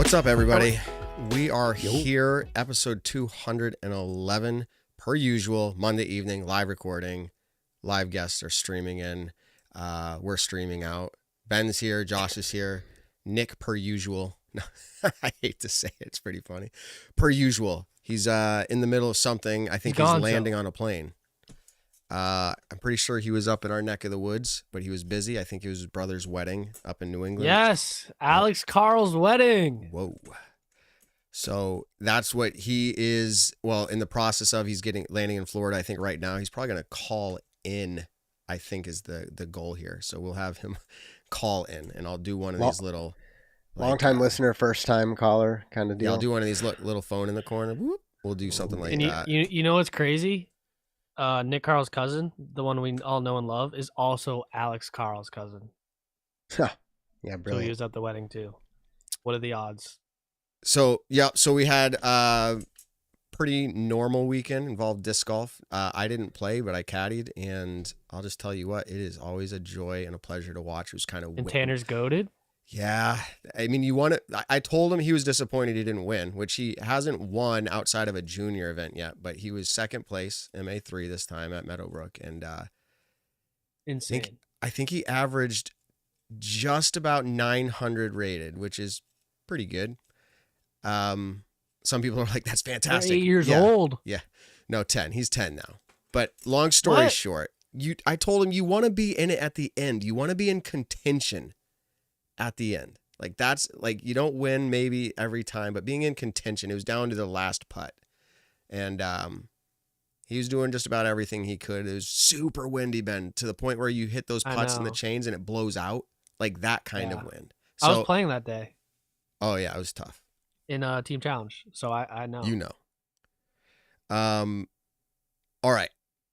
What's up, everybody? We are here, episode 211, per usual, Monday evening, live recording. Live guests are streaming in. We're streaming out. Ben's here. Josh is here. Nick, per usual. No, I hate to say it. It's pretty funny. Per usual. He's in the middle of something. I think he's landing on a plane. I'm pretty sure he was up in our neck of the woods, but he was busy. I think it was his brother's wedding up in New England. Yes, Alex Carl's wedding. Whoa. So that's what he is, well, in the process of. He's landing in Florida, I think, right now. He's probably going to call in, I think, is the goal here. So we'll have him call in, and I'll do one of these little... Long-time listener, first-time caller kind of deal. Yeah, I'll do one of these little phone in the corner. Whoop. We'll do something like that. You know what's crazy? Nick Carl's cousin, the one we all know and love, is also Alex Carl's cousin. Yeah, brilliant. So he was at the wedding too. What are the odds? So, yeah, so we had a pretty normal weekend, involved disc golf. I didn't play, but I caddied, and I'll just tell you what, it is always a joy and a pleasure to watch. It was kind of And Tanner's goated? Yeah, I mean, I told him he was disappointed he didn't win, which he hasn't won outside of a junior event yet, but he was second place, MA3 this time at Meadowbrook, and insane. I think he averaged just about 900 rated, which is pretty good. Some people are like, that's fantastic. 8 years old. Yeah, no, 10. He's 10 now. But long story short, I told him you want to be in it at the end. You want to be in contention at the end. Like, that's like, you don't win maybe every time, but being in contention, it was down to the last putt. And he was doing just about everything he could. It was super windy, Ben, to the point where you hit those putts in the chains and it blows out. Like that kind of wind. So, I was playing that day. Oh yeah, it was tough. In Team Challenge. So I know. You know. All right.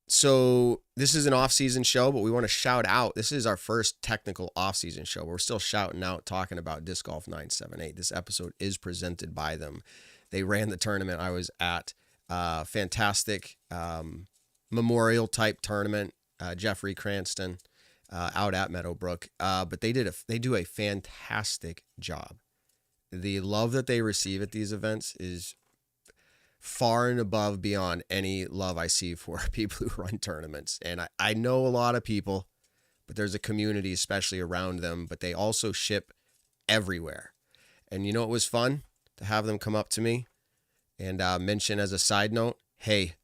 So this is an off-season show, but we want to shout out. This is our first technical off-season show. We're still shouting out, talking about Disc Golf 978. This episode is presented by them. They ran the tournament I was at. Fantastic memorial type tournament. Jeffrey Cranston out at Meadowbrook. But they do a fantastic job. The love that they receive at these events is far and above beyond any love I see for people who run tournaments. And I know a lot of people, but there's a community, especially around them, but they also ship everywhere. And you know, it was fun to have them come up to me and mention as a side note, hey,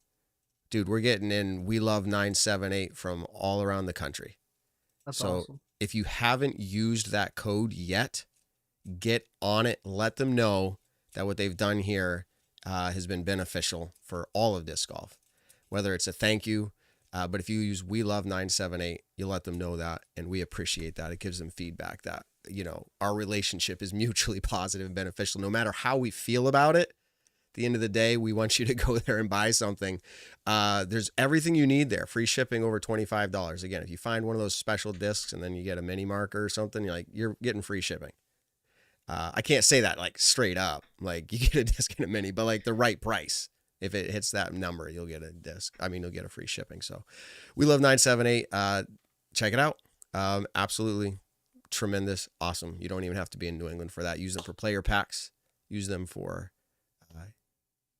dude, we're getting in We Love 978 from all around the country. That's so awesome. If you haven't used that code yet, get on it. Let them know that what they've done here has been beneficial for all of disc golf, whether it's a thank you. But if you use We Love 978, you let them know that, and we appreciate that. It gives them feedback that, you know, our relationship is mutually positive and beneficial. No matter how we feel about it, at the end of the day, we want you to go there and buy something. There's everything you need there. Free shipping over $25. Again, if you find one of those special discs and then you get a mini marker or something, you're getting free shipping. I can't say that like straight up, like you get a disc and a mini, but like the right price. If it hits that number, you'll get a disc. I mean, you'll get a free shipping. So We Love 978. Check it out. Absolutely tremendous. Awesome. You don't even have to be in New England for that. Use them for player packs. Use them for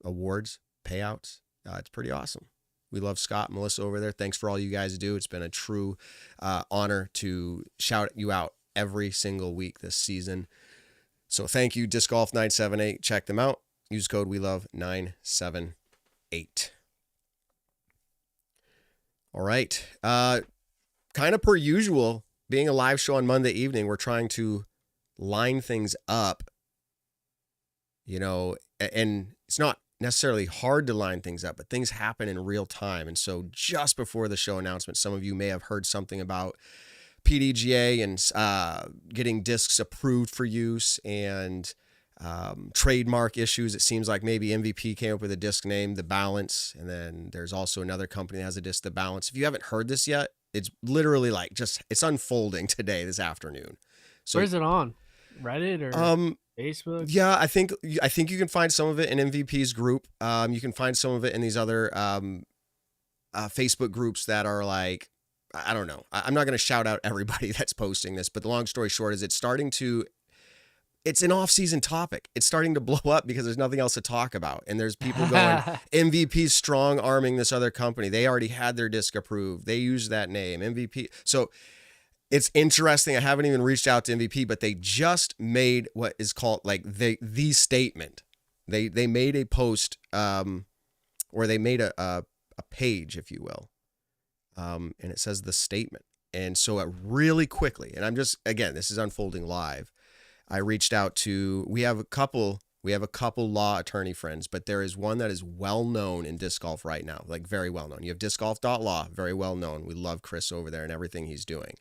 awards, payouts. It's pretty awesome. We love Scott and Melissa over there. Thanks for all you guys do. It's been a true honor to shout you out every single week this season. So thank you, Disc Golf 978. Check them out. Use code We Love 978. All right. Kind of per usual, being a live show on Monday evening, we're trying to line things up, you know, and it's not necessarily hard to line things up, but things happen in real time. And so just before the show announcement, some of you may have heard something about PDGA and getting discs approved for use and trademark issues. It seems like maybe MVP came up with a disc name, The Balance, and then there's also another company that has a disc, The Balance. If you haven't heard this yet, it's literally like it's unfolding today, this afternoon. So where's it on? Reddit or Facebook? Yeah, I think you can find some of it in MVP's group. You can find some of it in these other Facebook groups that are like, I don't know. I'm not going to shout out everybody that's posting this, but the long story short is it's starting to it's an off-season topic. It's starting to blow up because there's nothing else to talk about. And there's people going, MVP strong arming this other company. They already had their disc approved. They used that name, MVP. So it's interesting. I haven't even reached out to MVP, but they just made what is called like the statement. They made a post or they made a page, if you will. And it says the statement. And so really quickly, and I'm just, again, this is unfolding live. I reached out to, we have a couple law attorney friends, but there is one that is well known in disc golf right now, like very well known. You have discgolf.law, very well known. We love Chris over there and everything he's doing.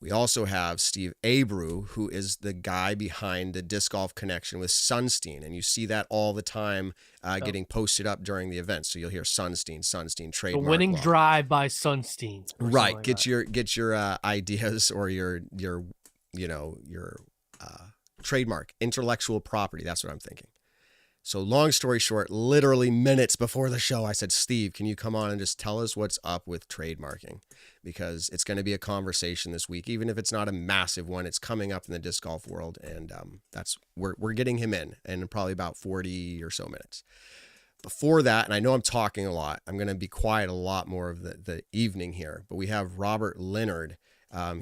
We also have Steve Abreu, who is the guy behind the Disc Golf Connection with Sunstein. And you see that all the time getting posted up during the event. So you'll hear Sunstein, Trademark. The winning law. drive by Sunstein. Right. Like Get your ideas or your trademark, intellectual property. That's what I'm thinking. So long story short, literally minutes before the show, I said, Steve, can you come on and just tell us what's up with trademarking? Because it's going to be a conversation this week, even if it's not a massive one. It's coming up in the disc golf world, and we're getting him in probably about 40 or so minutes. Before that, and I know I'm talking a lot, I'm going to be quiet a lot more of the evening here, but we have Robert Leonard.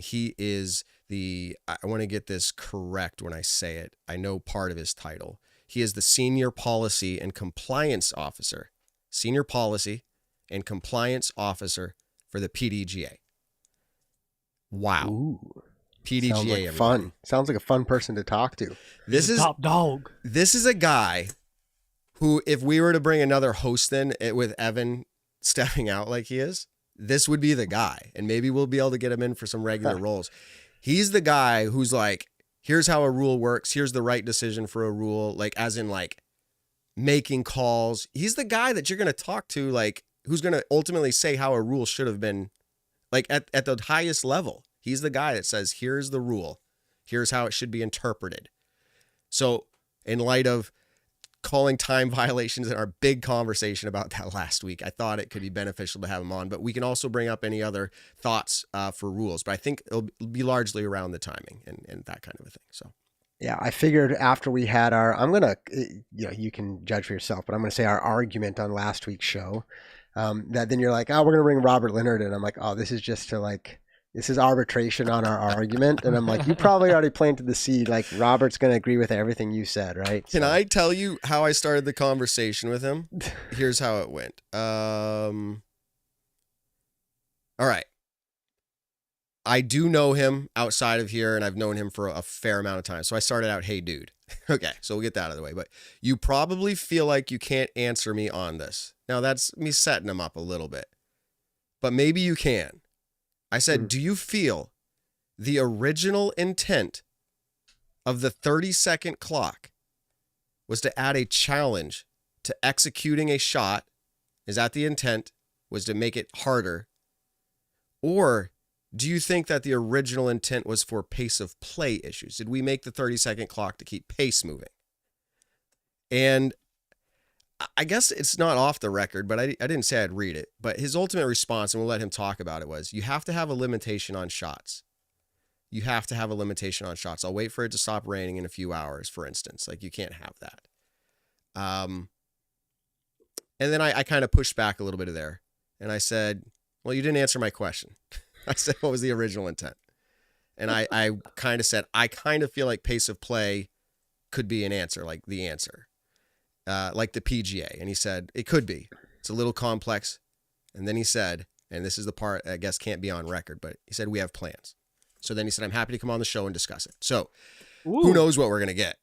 He is I want to get this correct when I say it. I know part of his title. He is the Senior Policy and Compliance Officer. Senior Policy and Compliance Officer for the PDGA. Wow. Ooh. PDGA. Sounds like fun. Sounds like a fun person to talk to. This is top dog. This is a guy who, if we were to bring another host in with Evan stepping out like he is, this would be the guy. And maybe we'll be able to get him in for some regular roles. He's the guy who's like, here's how a rule works. Here's the right decision for a rule. Like, as in like making calls. He's the guy that you're going to talk to, like, who's going to ultimately say how a rule should have been, like, at the highest level. He's the guy that says, here's the rule. Here's how it should be interpreted. So in light of calling time violations in our big conversation about that last week, I thought it could be beneficial to have him on, but we can also bring up any other thoughts for rules, but I think it'll be largely around the timing and that kind of a thing. So yeah, I figured after we had I'm going to, you can judge for yourself, but I'm going to say our argument on last week's show, that then you're like, oh, we're going to bring Robert Leonard in. I'm like, oh, this is just to this is arbitration on our argument. And I'm like, you probably already planted the seed. Like, Robert's going to agree with everything you said, right? Can I tell you how I started the conversation with him? Here's how it went. All right. I do know him outside of here, and I've known him for a fair amount of time. So I started out, hey, dude. Okay, so we'll get that out of the way. But you probably feel like you can't answer me on this. Now, that's me setting him up a little bit. But maybe you can. I said, do you feel the original intent of the 30-second clock was to add a challenge to executing a shot? Is that the intent? Was to make it harder? Or do you think that the original intent was for pace of play issues? Did we make the 30-second clock to keep pace moving? And I guess it's not off the record, but I didn't say I'd read it. But his ultimate response, and we'll let him talk about it, was you have to have a limitation on shots. You have to have a limitation on shots. I'll wait for it to stop raining in a few hours, for instance. Like, you can't have that. And then I kind of pushed back a little bit of there. And I said, well, you didn't answer my question. I said, what was the original intent? And I kind of said, I kind of feel like pace of play could be an answer, like the answer. Like the PGA. And he said, it could be. It's a little complex. And then he said, and this is the part I guess can't be on record, but he said, we have plans. So then he said, I'm happy to come on the show and discuss it. So who knows what we're going to get?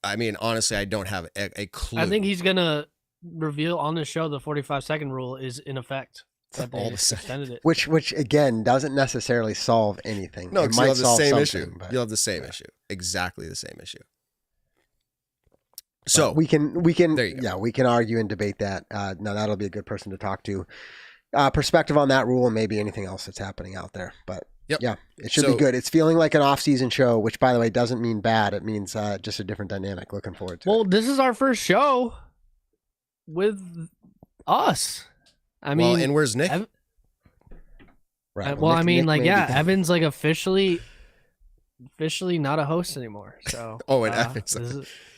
I mean, honestly, I don't have a clue. I think he's going to reveal on the show the 45-second rule is in effect. That they extended it. Which again doesn't necessarily solve anything. No, it because might you'll have the solve same something, issue. but, You'll have the same issue. Exactly the same issue. So we can there you go. Yeah, we can argue and debate that. Now that'll be a good person to talk to. Perspective on that rule and maybe anything else that's happening out there. But yeah, it should be good. It's feeling like an off-season show, which by the way doesn't mean bad. It means just a different dynamic. Looking forward to it. Well, this is our first show with us. I mean, and where's Nick? Right. Well, Nick Evan's like maybe. officially officially not a host anymore. So and Evan's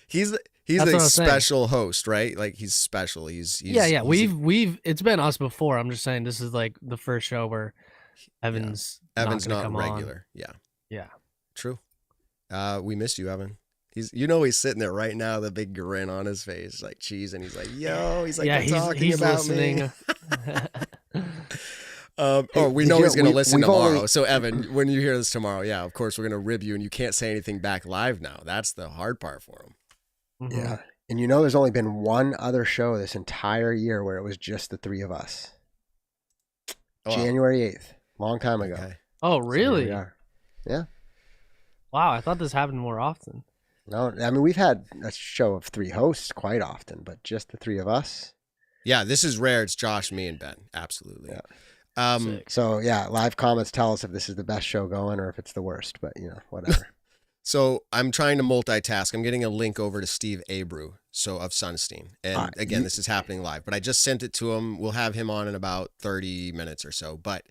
he's That's a what I was saying. special host, right? Like he's special. He's yeah. he's We've it's been us before. I'm just saying this is like the first show where Evan's Evan's not, gonna not come regular. On. Yeah. True. We miss you, Evan. He's sitting there right now, the big grin on his face, like cheese, and he's like, "Yo," he's like, "They're talking he's about listening. me." We know he's going to listen tomorrow. So Evan, when you hear this tomorrow, yeah, of course we're going to rib you, and you can't say anything back live now. That's the hard part for him. Mm-hmm. Yeah. And there's only been one other show this entire year where it was just the three of us. Oh. January 8th, long time ago. Okay. Oh, really? So yeah. Wow, I thought this happened more often. No, I mean, we've had a show of three hosts quite often, but just the three of us. Yeah, this is rare. It's Josh, me, and Ben. Absolutely. Yeah. So yeah, live comments tell us if this is the best show going or if it's the worst, but whatever. So I'm trying to multitask. I'm getting a link over to Steve Abreu, of Sunstein. And again, this is happening live, but I just sent it to him. We'll have him on in about 30 minutes or so. But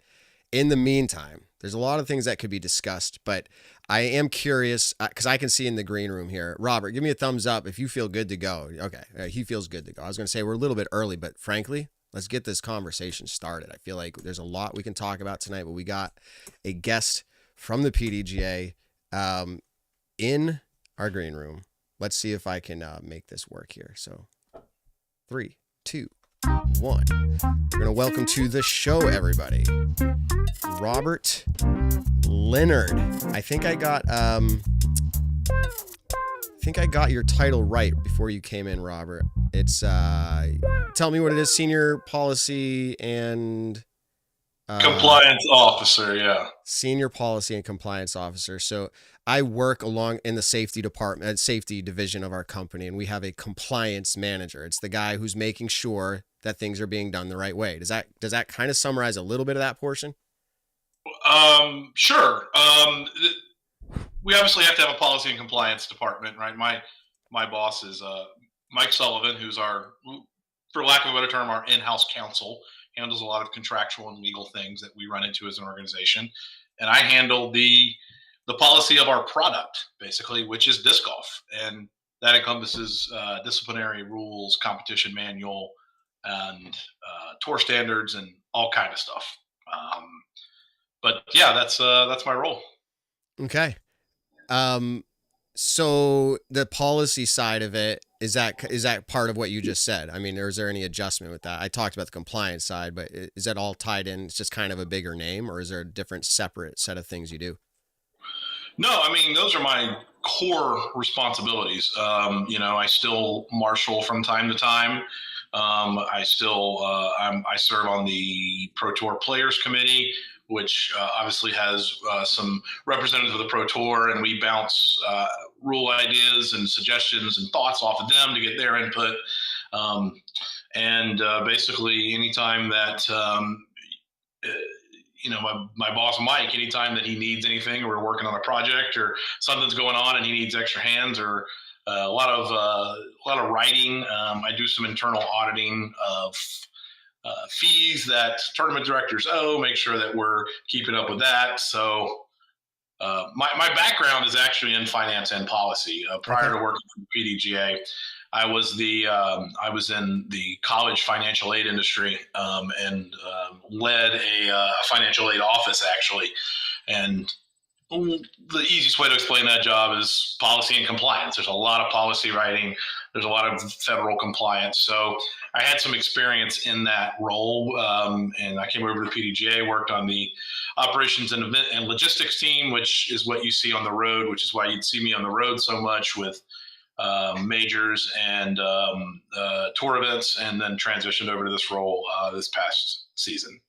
in the meantime, there's a lot of things that could be discussed, but I am curious because I can see in the green room here. Robert, give me a thumbs up if you feel good to go. Okay. He feels good to go. I was going to say we're a little bit early, but frankly, let's get this conversation started. I feel like there's a lot we can talk about tonight, but we got a guest from the PDGA in our green room. Let's see if I can make this work here. So 3, 2, 1. We're going to welcome to the show, everybody, Robert Leonard. I think I got your title right before you came in, Robert. It's tell me what it is, senior policy and compliance officer. Yeah, senior policy and compliance officer. So I work along in the safety department, safety division of our company, and we have a compliance manager. It's the guy who's making sure that things are being done the right way. Does that kind of summarize a little bit of that portion? Sure. We obviously have to have a policy and compliance department, right? My boss is Mike Sullivan, who's for lack of a better term, our in-house counsel. Handles a lot of contractual and legal things that we run into as an organization, and I handle the policy of our product, basically, which is disc golf, and that encompasses disciplinary rules, competition manual, and tour standards, and all kind of stuff. But yeah, that's my role. Okay. So the policy side of it, is that part of what you just said? I mean, is there any adjustment with that? I talked about the compliance side, but is that all tied in? It's just kind of a bigger name, or is there a different separate set of things you do? No, I mean, those are my core responsibilities. I still marshal from time to time. I serve on the Pro Tour Players Committee, which obviously has some representatives of the Pro Tour, and we bounce rule ideas and suggestions and thoughts off of them to get their input. Basically, anytime that my boss Mike, anytime that he needs anything, or we're working on a project or something's going on and he needs extra hands or a lot of writing, I do some internal auditing of fees that tournament directors owe, make sure that we're keeping up with that. So my background is actually in finance and policy. Prior to working for the PDGA, I was in the college financial aid industry and led a financial aid office, actually. And the easiest way to explain that job is policy and compliance. There's a lot of policy writing. There's a lot of federal compliance. So I had some experience in that role, and I came over to the PDGA, worked on the operations and event and logistics team, which is what you see on the road, which is why you'd see me on the road so much with majors and tour events, and then transitioned over to this role this past season.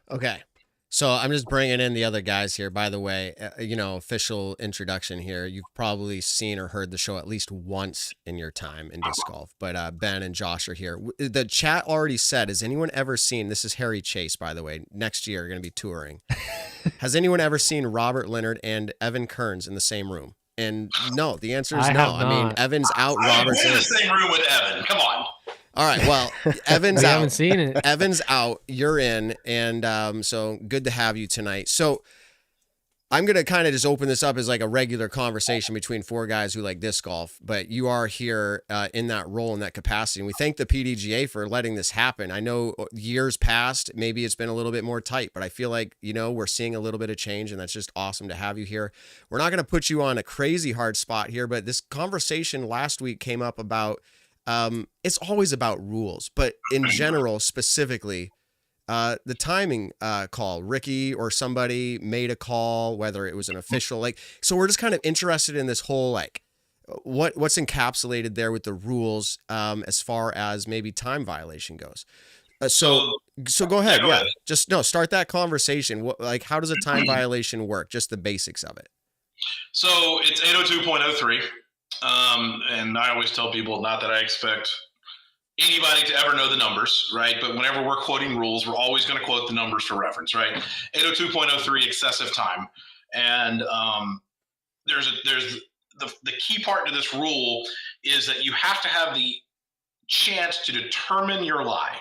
Okay. So I'm just bringing in the other guys here. By the way, official introduction here. You've probably seen or heard the show at least once in your time in disc golf. But Ben and Josh are here. The chat already said, has anyone ever seen, this is Harry Chase, by the way, next year going to be touring. Has anyone ever seen Robert Leonard and Evan Kearns in the same room? And no, the answer is no. I mean, Evan's out, Robert's in. I'm in the same room with Evan. Come on. All right. Well, Evan's out. I haven't seen it. Evan's out. You're in. And so good to have you tonight. So I'm going to kind of just open this up as like a regular conversation between four guys who like disc golf, but you are here in that role, in that capacity. And we thank the PDGA for letting this happen. I know years past, maybe it's been a little bit more tight, but I feel like, we're seeing a little bit of change, and that's just awesome to have you here. We're not going to put you on a crazy hard spot here, but this conversation last week came up about, it's always about rules, but in general, specifically, the timing call. Ricky or somebody made a call, whether it was an official, so we're just kind of interested in this whole what's encapsulated there with the rules as far as maybe time violation goes. So go ahead. Yeah, just start that conversation. How does a time violation work? Just the basics of it. So it's 802.03. And I always tell people, not that I expect anybody to ever know the numbers, right? But whenever we're quoting rules, we're always going to quote the numbers for reference, right? 802.03, excessive time. And there's the key part to this rule is that you have to have the chance to determine your lie.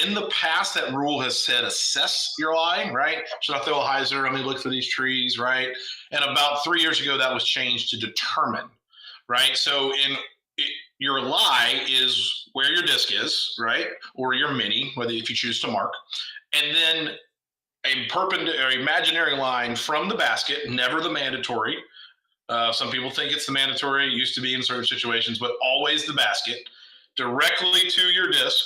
In the past, that rule has said assess your lie, right? Should I throw a hyzer? Let me look for these trees, right? And about 3 years ago, that was changed to determine, right? So your lie is where your disc is, right? Or your mini, whether if you choose to mark. And then a perpendicular, imaginary line from the basket, never the mandatory. Some people think it's the mandatory. It used to be in certain situations, but always the basket, directly to your disc.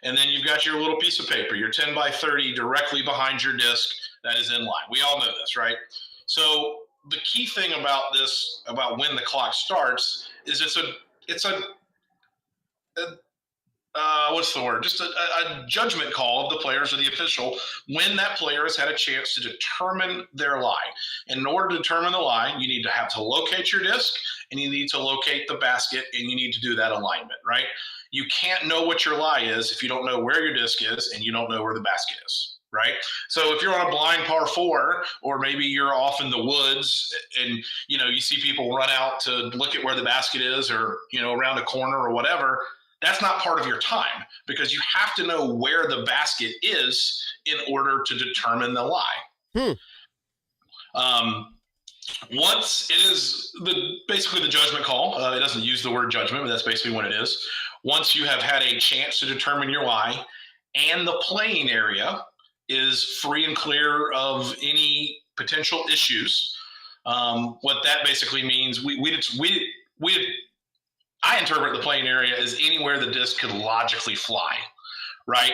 And then you've got your little piece of paper, your 10 by 30 directly behind your disc that is in line. We all know this, right? So the key thing about this, about when the clock starts, is what's the word? Just a judgment call of the players or the official when that player has had a chance to determine their lie. In order to determine the lie, you need to have to locate your disc, and you need to locate the basket, and you need to do that alignment, right? You can't know what your lie is if you don't know where your disc is and you don't know where the basket is, right? So if you're on a blind par 4, or maybe you're off in the woods and, you see people run out to look at where the basket is, or, around a corner or whatever, that's not part of your time, because you have to know where the basket is in order to determine the lie. Once it is basically the judgment call, it doesn't use the word judgment, but that's basically what it is. Once you have had a chance to determine your lie, and the playing area is free and clear of any potential issues, what that basically means, I interpret the playing area as anywhere the disc could logically fly, right?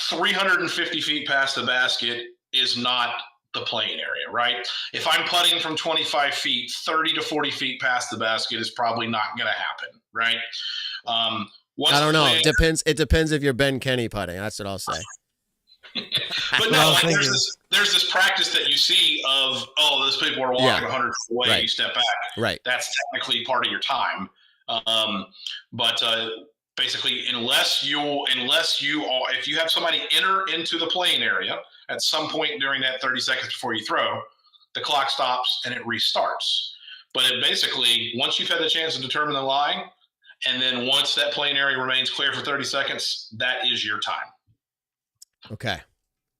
350 feet past the basket is not the playing area, right? If I'm putting from 25 feet, 30 to 40 feet past the basket is probably not going to happen, right? I don't know. It depends if you're Ben Kenny putting. That's what I'll say. But no, there's this practice that you see of, those people are walking 100 feet away, right. You step back. Right. That's technically part of your time. But basically, if you have somebody enter into the playing area at some point during that 30 seconds before you throw, the clock stops and it restarts. But it basically, once you've had the chance to determine the lie, and then once that playing area remains clear for 30 seconds, that is your time. Okay.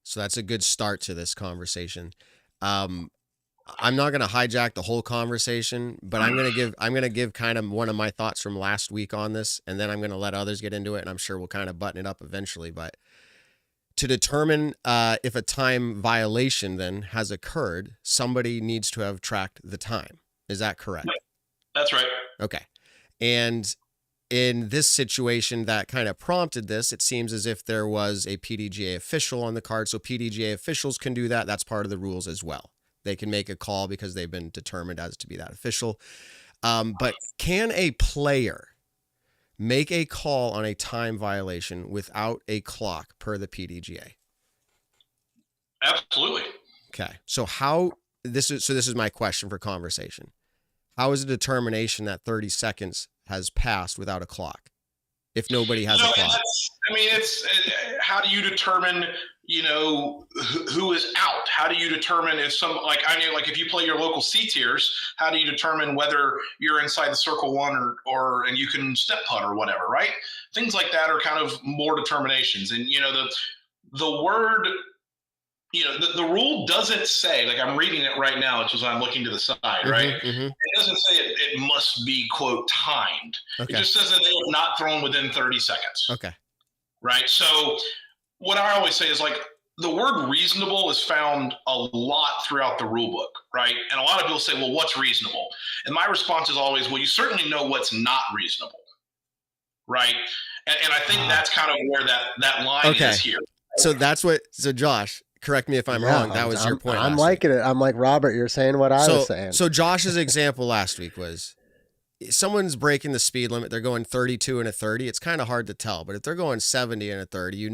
So that's a good start to this conversation. I'm not going to hijack the whole conversation, but I'm going to give kind of one of my thoughts from last week on this, and then I'm going to let others get into it, and I'm sure we'll kind of button it up eventually. But to determine if a time violation then has occurred, somebody needs to have tracked the time. Is that correct? That's right. Okay. And in this situation that kind of prompted this, it seems as if there was a PDGA official on the card. So PDGA officials can do that. That's part of the rules as well. They can make a call because they've been determined as to be that official. But can a player make a call on a time violation without a clock per the PDGA? Absolutely. Okay. So this is my question for conversation. How is a determination that 30 seconds has passed without a clock if nobody has a clock? It's how do you determine, who is out? How do you determine if if you play your local C tiers, how do you determine whether you're inside the circle one or and you can step putt or whatever, right? Things like that are kind of more determinations. And, the word the rule doesn't say, like I'm reading it right now, which is I'm looking to the side, right? Mm-hmm. It doesn't say it must be, quote, timed. Okay. It just says that they have not thrown within 30 seconds. Okay. Right? So what I always say is, like, the word reasonable is found a lot throughout the rule book, right? And a lot of people say, well, what's reasonable? And my response is always, well, you certainly know what's not reasonable, right? And I think that's kind of where that line is here. So Josh, correct me if I'm wrong. That was your point. I'm liking it. I'm like, Robert, you're saying what I was saying. So Josh's example last week was someone's breaking the speed limit. They're going 32 and a 30. It's kind of hard to tell, but if they're going 70 and a 30,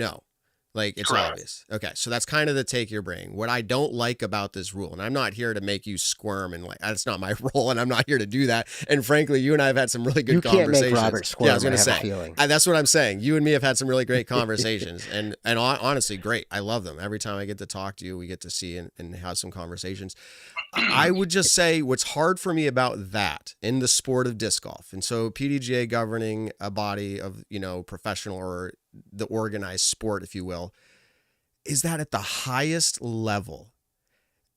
like it's Correct. obvious. Okay. So that's kind of the take your brain. What I don't like about this rule, and I'm not here to make you squirm and like, that's not my role. And I'm not here to do that. And frankly, you and I have had some really good conversations. You can't make Robert squirm. Yeah, I was going to say, that's what I'm saying. You and me have had some really great conversations and honestly, great. I love them. Every time I get to talk to you, we get to see and have some conversations. I would just say what's hard for me about that in the sport of disc golf. And so PDGA governing a body of, professional or the organized sport, if you will, is that at the highest level,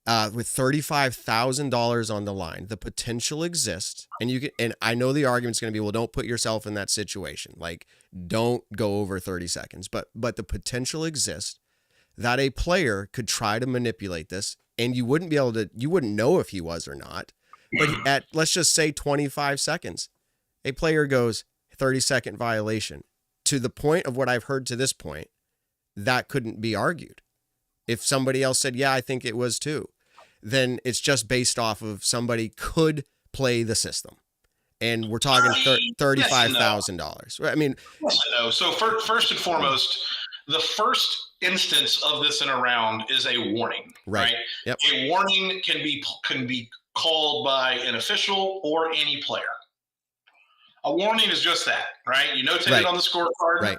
with $35,000 on the line, the potential exists. And I know the argument's going to be, well, don't put yourself in that situation. Like, don't go over 30 seconds, but the potential exists that a player could try to manipulate this. And you wouldn't know if he was or not. But at, let's just say 25 seconds, a player goes 30-second violation. To the point of what I've heard to this point, that couldn't be argued. If somebody else said, yeah, I think it was too, then it's just based off of somebody could play the system. And we're talking $35,000. I mean, no. So first and foremost, the first instance of this in a round is a warning, right? Yep. A warning can be called by an official or any player. A warning is just that, right? You notate it on the scorecard,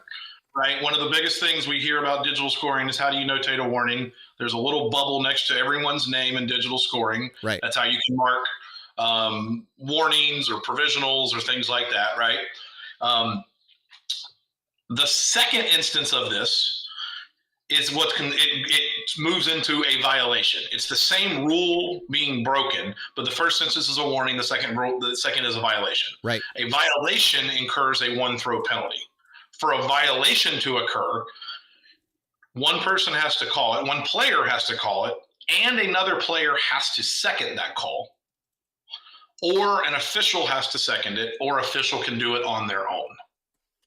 right? One of the biggest things we hear about digital scoring is, how do you notate a warning? There's a little bubble next to everyone's name in digital scoring. Right. That's how you can mark warnings or provisionals or things like that, right? The second instance of this is it moves into a violation. It's the same rule being broken, but the first instance is a warning. The second is a violation. Right. A violation incurs a one throw penalty. For a violation to occur, one person has to call it, one player has to call it, and another player has to second that call, or an official has to second it, or official can do it on their own.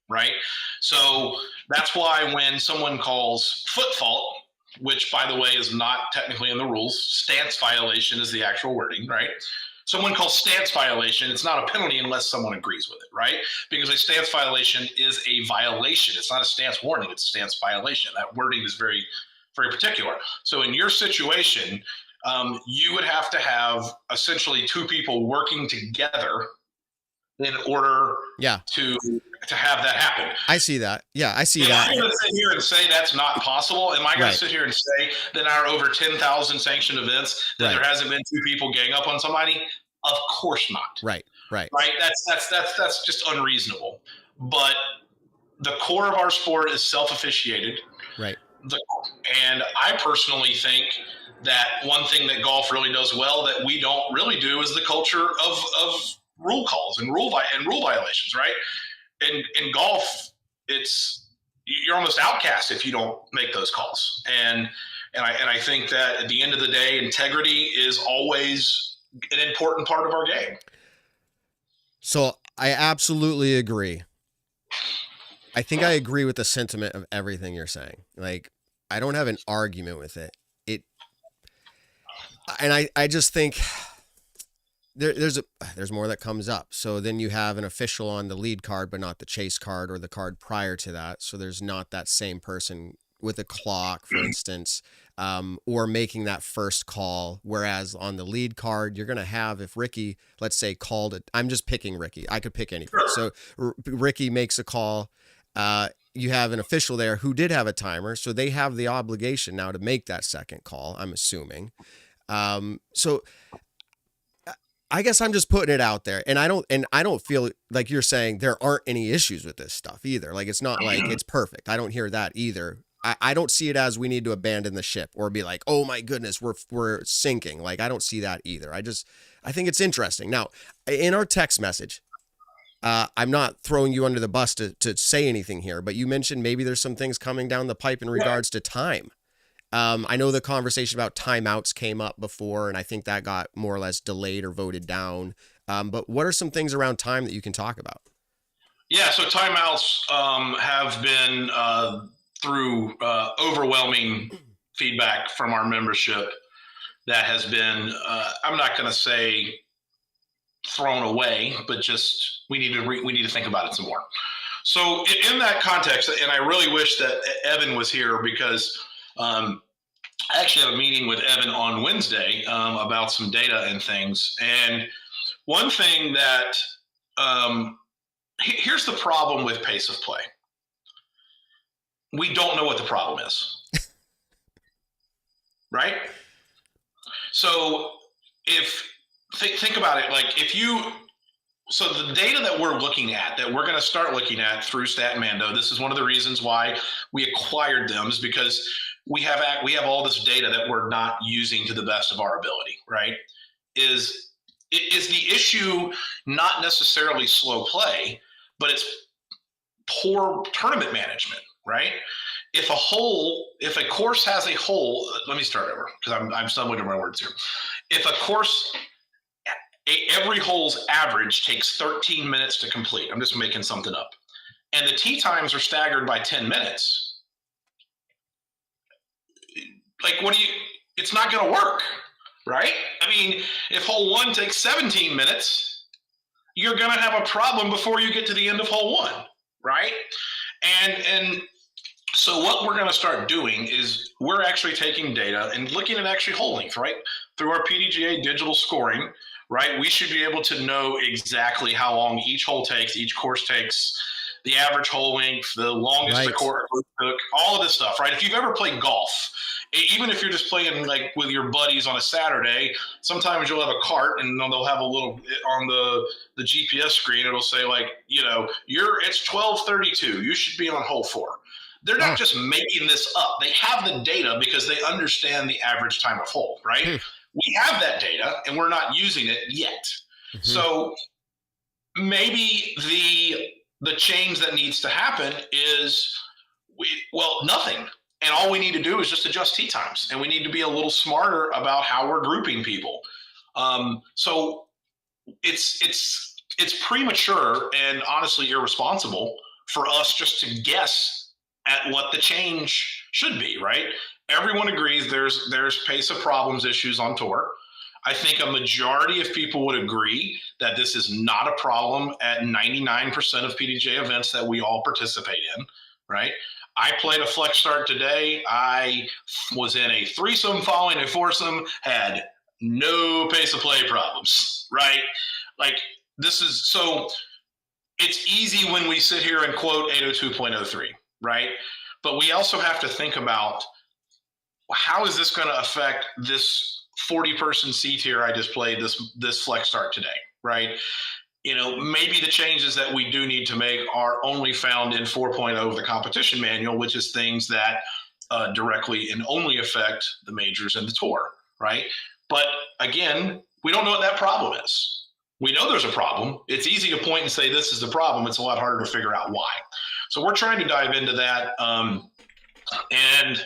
Right? So that's why when someone calls foot fault, which, by the way, is not technically in the rules, stance violation is the actual wording, right? Someone calls stance violation, it's not a penalty unless someone agrees with it, right? Because a stance violation is a violation. It's not a stance warning, it's a stance violation. That wording is very, very particular. So in your situation, you would have to have essentially two people working together in order to have that happen. I see that. Yeah, I see that. I'm going to sit here and say that's not possible. Am I going to sit here and say that our over 10,000 sanctioned events that there hasn't been two people gang up on somebody? Of course not. Right. That's just unreasonable. But the core of our sport is self-officiated. Right. And I personally think that one thing that golf really does well that we don't really do is the culture of rule calls and rule violations, right? In golf, you're almost outcast if you don't make those calls. And I think that at the end of the day, integrity is always an important part of our game. So I absolutely agree. I think I agree with the sentiment of everything you're saying. Like, I don't have an argument with it. I just think there's more that comes up. So then you have an official on the lead card, but not the chase card or the card prior to that. So there's not that same person with a clock, for instance, or making that first call. Whereas on the lead card, you're going to have, if Ricky, let's say, called it, I'm just picking Ricky. I could pick anybody. So Ricky makes a call. You have an official there who did have a timer. So they have the obligation now to make that second call, I'm assuming. So I guess I'm just putting it out there, and I don't feel like you're saying there aren't any issues with this stuff either. Like, it's not like it's perfect. I don't hear that either. I don't see it as we need to abandon the ship or be like, oh my goodness, we're sinking. Like, I don't see that either. I think it's interesting. Now, in our text message, I'm not throwing you under the bus to say anything here, but you mentioned maybe there's some things coming down the pipe in regards to time. I know the conversation about timeouts came up before, and I think that got more or less delayed or voted down. But what are some things around time that you can talk about? Yeah, so timeouts have been through overwhelming feedback from our membership that has been, I'm not going to say thrown away, but just we need to think about it some more. So in that context, and I really wish that Evan was here because I actually had a meeting with Evan on Wednesday about some data and things. And one thing that here's the problem with pace of play. We don't know what the problem is. Right? So think about it, like so the data that we're looking at, that we're going to start looking at through Statmando, this is one of the reasons why we acquired them, is because we have all this data that we're not using to the best of our ability, right? Is the issue not necessarily slow play, but it's poor tournament management, right? If a course has a hole, let me start over because I'm stumbling over my words here. If a course, every hole's average takes 13 minutes to complete. I'm just making something up. And the tee times are staggered by 10 minutes. Like, it's not going to work, right? I mean, if hole 1 takes 17 minutes, you're going to have a problem before you get to the end of hole 1, right? And so what we're going to start doing is we're actually taking data and looking at actually hole length, right? Through our PDGA digital scoring, right? We should be able to know exactly how long each hole takes, each course takes, the average hole length, the longest the course took, all of this stuff, right? If you've ever played golf, even if you're just playing like with your buddies on a Saturday, sometimes you'll have a cart and they'll have a little on the GPS screen. It'll say like, it's 12:32. You should be on hole 4. They're not just making this up. They have the data because they understand the average time of hole, right? We have that data and we're not using it yet. Mm-hmm. So maybe the change that needs to happen is nothing. And all we need to do is just adjust tee times, and we need to be a little smarter about how we're grouping people. So it's premature and honestly irresponsible for us just to guess at what the change should be, right? Everyone agrees there's pace of problems issues on tour. I think a majority of people would agree that this is not a problem at 99% of PDGA events that we all participate in, right? I played a flex start today. I was in a threesome following a foursome, had no pace of play problems, right? Like so it's easy when we sit here and quote 802.03, right? But we also have to think about how is this going to affect this 40-person C tier I just played this flex start today, right? Maybe the changes that we do need to make are only found in 4.0 of the competition manual, which is things that directly and only affect the majors and the tour, right? But again, we don't know what that problem is. We know there's a problem. It's easy to point and say this is the problem. It's a lot harder to figure out why. So we're trying to dive into that. And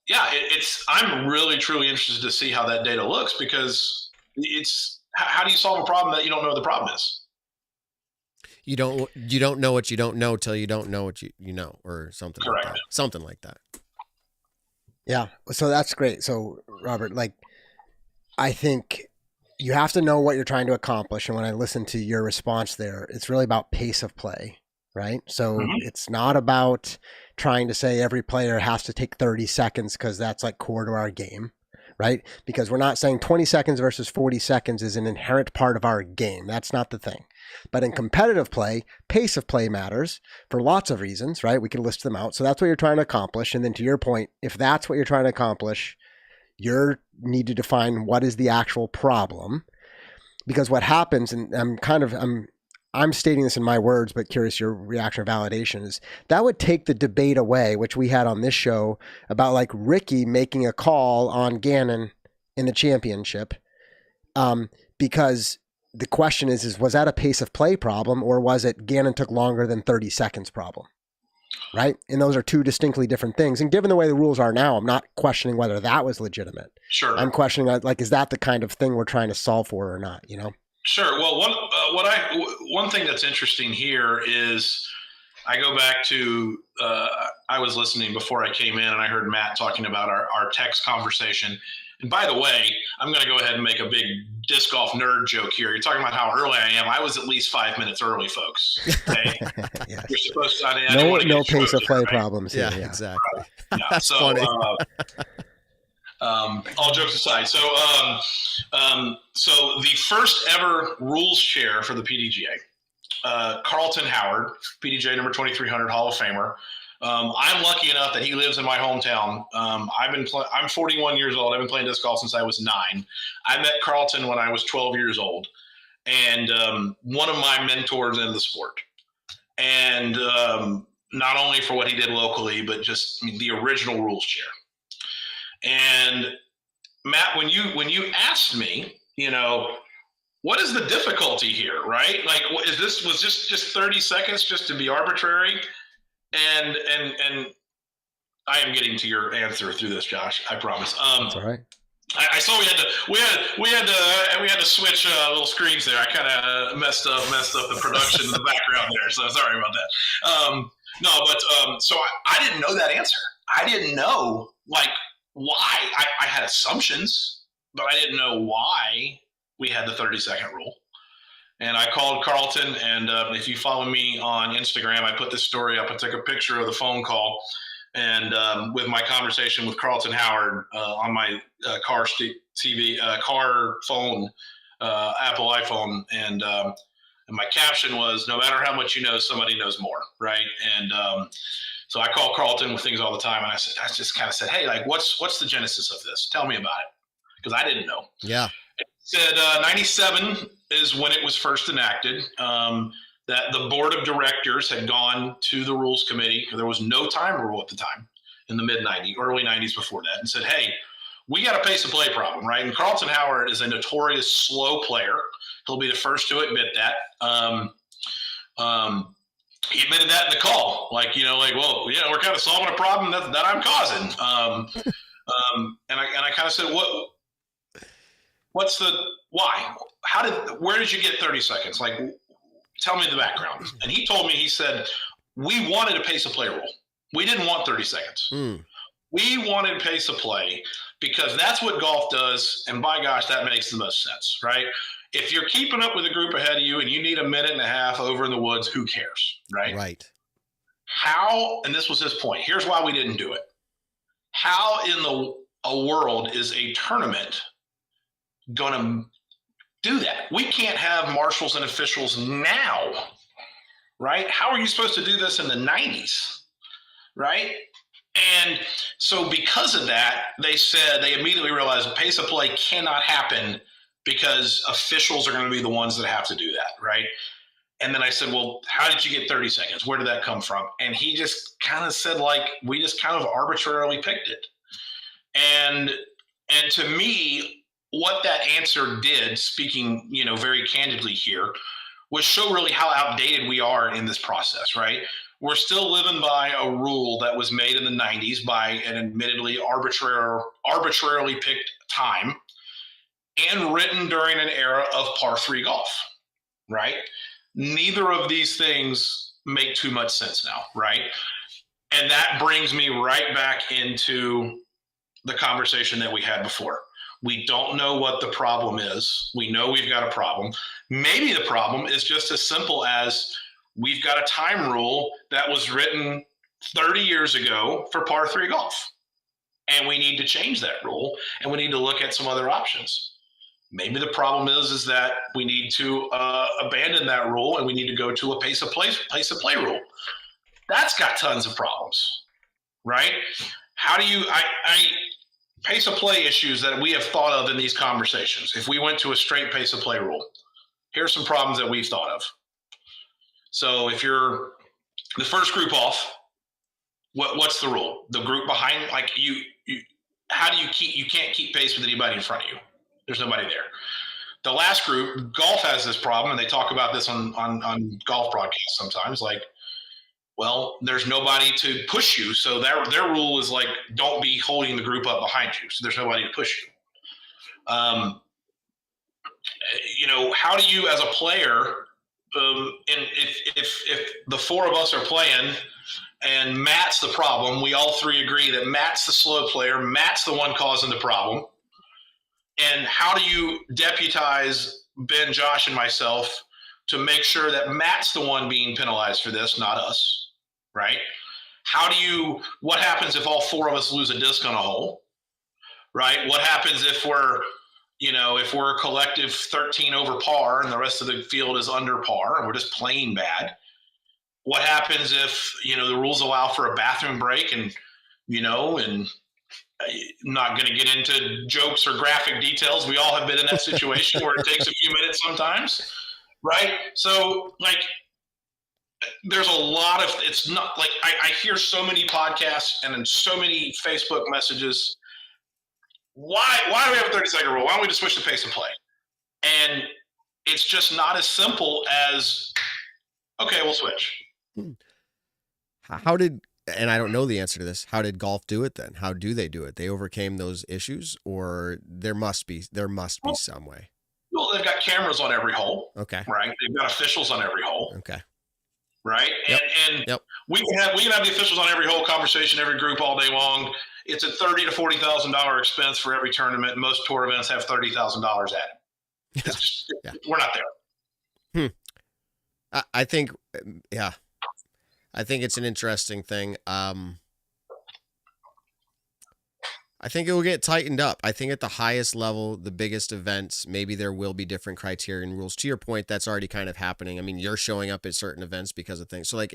yeah, I'm really, truly interested to see how that data looks, because how do you solve a problem that you don't know what the problem is? You don't know what you don't know till you don't know what you know, or something. Correct. Like that. Something like that. Yeah. So that's great. So Robert, I think you have to know what you're trying to accomplish. And when I listen to your response there, it's really about pace of play, right? So It's not about trying to say every player has to take 30 seconds because that's like core to our game, right? Because we're not saying 20 seconds versus 40 seconds is an inherent part of our game. That's not the thing. But in competitive play, pace of play matters for lots of reasons, right? We can list them out. So that's what you're trying to accomplish. And then to your point, if that's what you're trying to accomplish, you need to define what is the actual problem. Because what happens, and I'm I'm stating this in my words, but curious your reaction or validation, is that would take the debate away, which we had on this show about like Ricky making a call on Gannon in the championship. Because the question is was that a pace of play problem, or was it Gannon took longer than 30 seconds problem? Right? And those are two distinctly different things. And given the way the rules are now, I'm not questioning whether that was legitimate. Sure. I'm questioning, like, is that the kind of thing we're trying to solve for or not, you know? Sure. Well, one thing that's interesting here is I go back to I was listening before I came in, and I heard Matt talking about our text conversation. And by the way, I'm going to go ahead and make a big disc golf nerd joke here. You're talking about how early I am. I was at least 5 minutes early, folks. Okay? Yes. You're supposed to. I No pace of play right? problems. Yeah, Here, exactly. Yeah. That's So, funny. all jokes aside, so the first ever rules chair for the PDGA, Carlton Howard, PDGA number 2300 Hall of Famer. I'm lucky enough that he lives in my hometown. I'm 41 years old. I've been playing disc golf since I was 9. I met Carlton when I was 12 years old, and one of my mentors in the sport. And not only for what he did locally, but just the original rules chair. And Matt, when you asked me, what is the difficulty here, right? Like, was just 30 seconds just to be arbitrary? And I am getting to your answer through this, Josh. I promise. That's all right. I saw we had to switch little screens there. I kind of messed up the production in the background there, so sorry about that. So I didn't know that answer. I didn't know why. I had assumptions, but I didn't know why we had the 30-second rule. And I called Carlton, and if you follow me on Instagram, I put this story up. I took a picture of the phone call, and with my conversation with Carlton Howard on my car phone, Apple iPhone, and my caption was, "No matter how much you know, somebody knows more," right? And so I call Carlton with things all the time, and I just kind of said, "Hey, what's the genesis of this? Tell me about it," because I didn't know. Yeah. It said 97 is when it was first enacted. That the board of directors had gone to the rules committee, because there was no time rule at the time in the mid-90s, early 90s before that, and said, "Hey, we got a pace of play problem," right? And Carlton Howard is a notorious slow player. He'll be the first to admit that. He admitted that in the call, we're kind of solving a problem that I'm causing. And I kind of said, what's the why? Where did you get 30 seconds? Tell me the background. And he told me, he said, we wanted a pace of play rule. We didn't want 30 seconds. We wanted pace of play because that's what golf does. And by gosh, that makes the most sense, right? If you're keeping up with a group ahead of you and you need a minute and a half over in the woods, who cares, right? Right. How, and this was his point, here's why we didn't do it. How in a world is a tournament going to do that? We can't have marshals and officials now, right? How are you supposed to do this in the 90s, right? And so because of that, they immediately realized pace of play cannot happen because officials are going to be the ones that have to do that, right? And then I said, well, how did you get 30 seconds? Where did that come from? And he just kind of said, we just kind of arbitrarily picked it. And to me, what that answer did, speaking, very candidly here, was show really how outdated we are in this process, right? We're still living by a rule that was made in the 90s by an admittedly arbitrarily picked time and written during an era of par 3 golf, right? Neither of these things make too much sense now, right? And that brings me right back into the conversation that we had before. We don't know what the problem is. We know we've got a problem. Maybe the problem is just as simple as we've got a time rule that was written 30 years ago for par 3 golf. And we need to change that rule, and we need to look at some other options. Maybe the problem is that we need to abandon that rule and we need to go to a pace of play rule. That's got tons of problems, right? How do you pace of play issues that we have thought of in these conversations? If we went to a straight pace of play rule, here's some problems that we've thought of. So if you're the first group off, what's the rule? The group behind, like how do you can't keep pace with anybody in front of you. There's nobody there. The last group, golf has this problem, and they talk about this on golf broadcasts sometimes, like, well, there's nobody to push you. So their rule is like, don't be holding the group up behind you. So there's nobody to push you. How do you, as a player, and if the four of us are playing and Matt's the problem, we all three agree that Matt's the slow player, Matt's the one causing the problem. And how do you deputize Ben, Josh, and myself to make sure that Matt's the one being penalized for this, not us, right? What happens if all four of us lose a disc on a hole, right? What happens if we're a collective 13 over par and the rest of the field is under par and we're just playing bad? What happens if, the rules allow for a bathroom break and I'm not going to get into jokes or graphic details. We all have been in that situation where it takes a few minutes sometimes, right? So, there's a lot of, it's not like I hear so many podcasts and then so many Facebook messages. Why do we have a 30-second rule? Why don't we just switch the pace of play? And it's just not as simple as, okay, we'll switch. And I don't know the answer to this. How did golf do it then? How do they do it? They overcame those issues, or there must be some way. Well, they've got cameras on every hole. Okay. Right. They've got officials on every hole. Okay. Right. Yep. And we can have the officials on every hole conversation, every group all day long. It's a $30,000 to $40,000 expense for every tournament. Most tour events have $30,000 at it. We're not there. I think, I think it's an interesting thing. I think it will get tightened up. I think at the highest level, the biggest events, maybe there will be different criteria and rules. To your point, that's already kind of happening. I mean, you're showing up at certain events because of things. So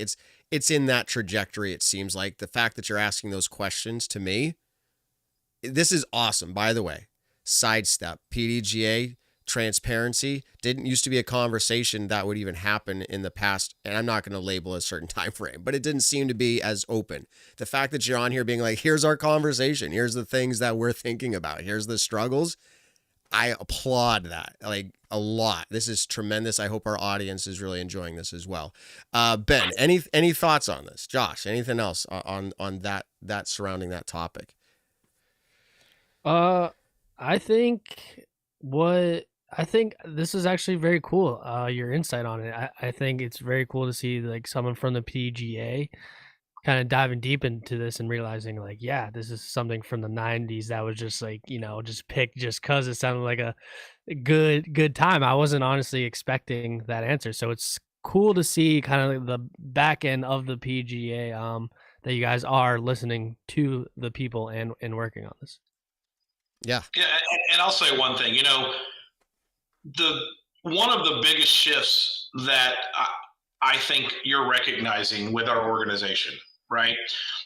it's in that trajectory. It seems like the fact that you're asking those questions to me, this is awesome. By the way, sidestep, PDGA, transparency didn't used to be a conversation that would even happen in the past, and I'm not going to label a certain time frame, but it didn't seem to be as open. The fact that you're on here being like, here's our conversation, here's the things that we're thinking about, here's the struggles, I applaud that a lot. This is tremendous. I hope our audience is really enjoying this as well. Ben, any thoughts on this? Josh, anything else on that surrounding that topic? I think this is actually very cool. Your insight on it. I think it's very cool to see someone from the PDGA kind of diving deep into this and realizing this is something from the 90s that was just just picked just because it sounded like a good time. I wasn't honestly expecting that answer. So it's cool to see kind of the back end of the PDGA that you guys are listening to the people and working on this. Yeah. And I'll say one thing, one of the biggest shifts that I think you're recognizing with our organization, right,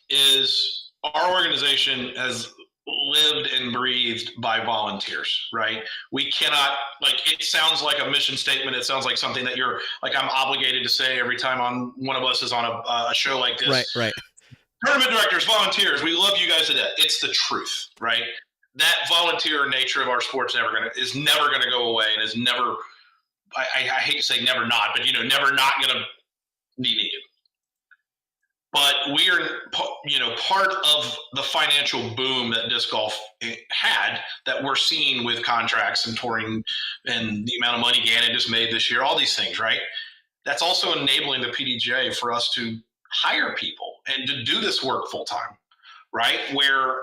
is our organization has lived and breathed by volunteers, right? We cannot, it sounds like a mission statement. It sounds like something that you're I'm obligated to say every time one of us is on a show like this. Right. Tournament directors, volunteers, we love you guys to death. It's the truth, right? That volunteer nature of our sport's is never gonna go away, and is never. I hate to say never not, but never not gonna be needed. But we are, part of the financial boom that disc golf had, that we're seeing with contracts and touring, and the amount of money Gannon just made this year. All these things, right? That's also enabling the PDGA for us to hire people and to do this work full time, right? Where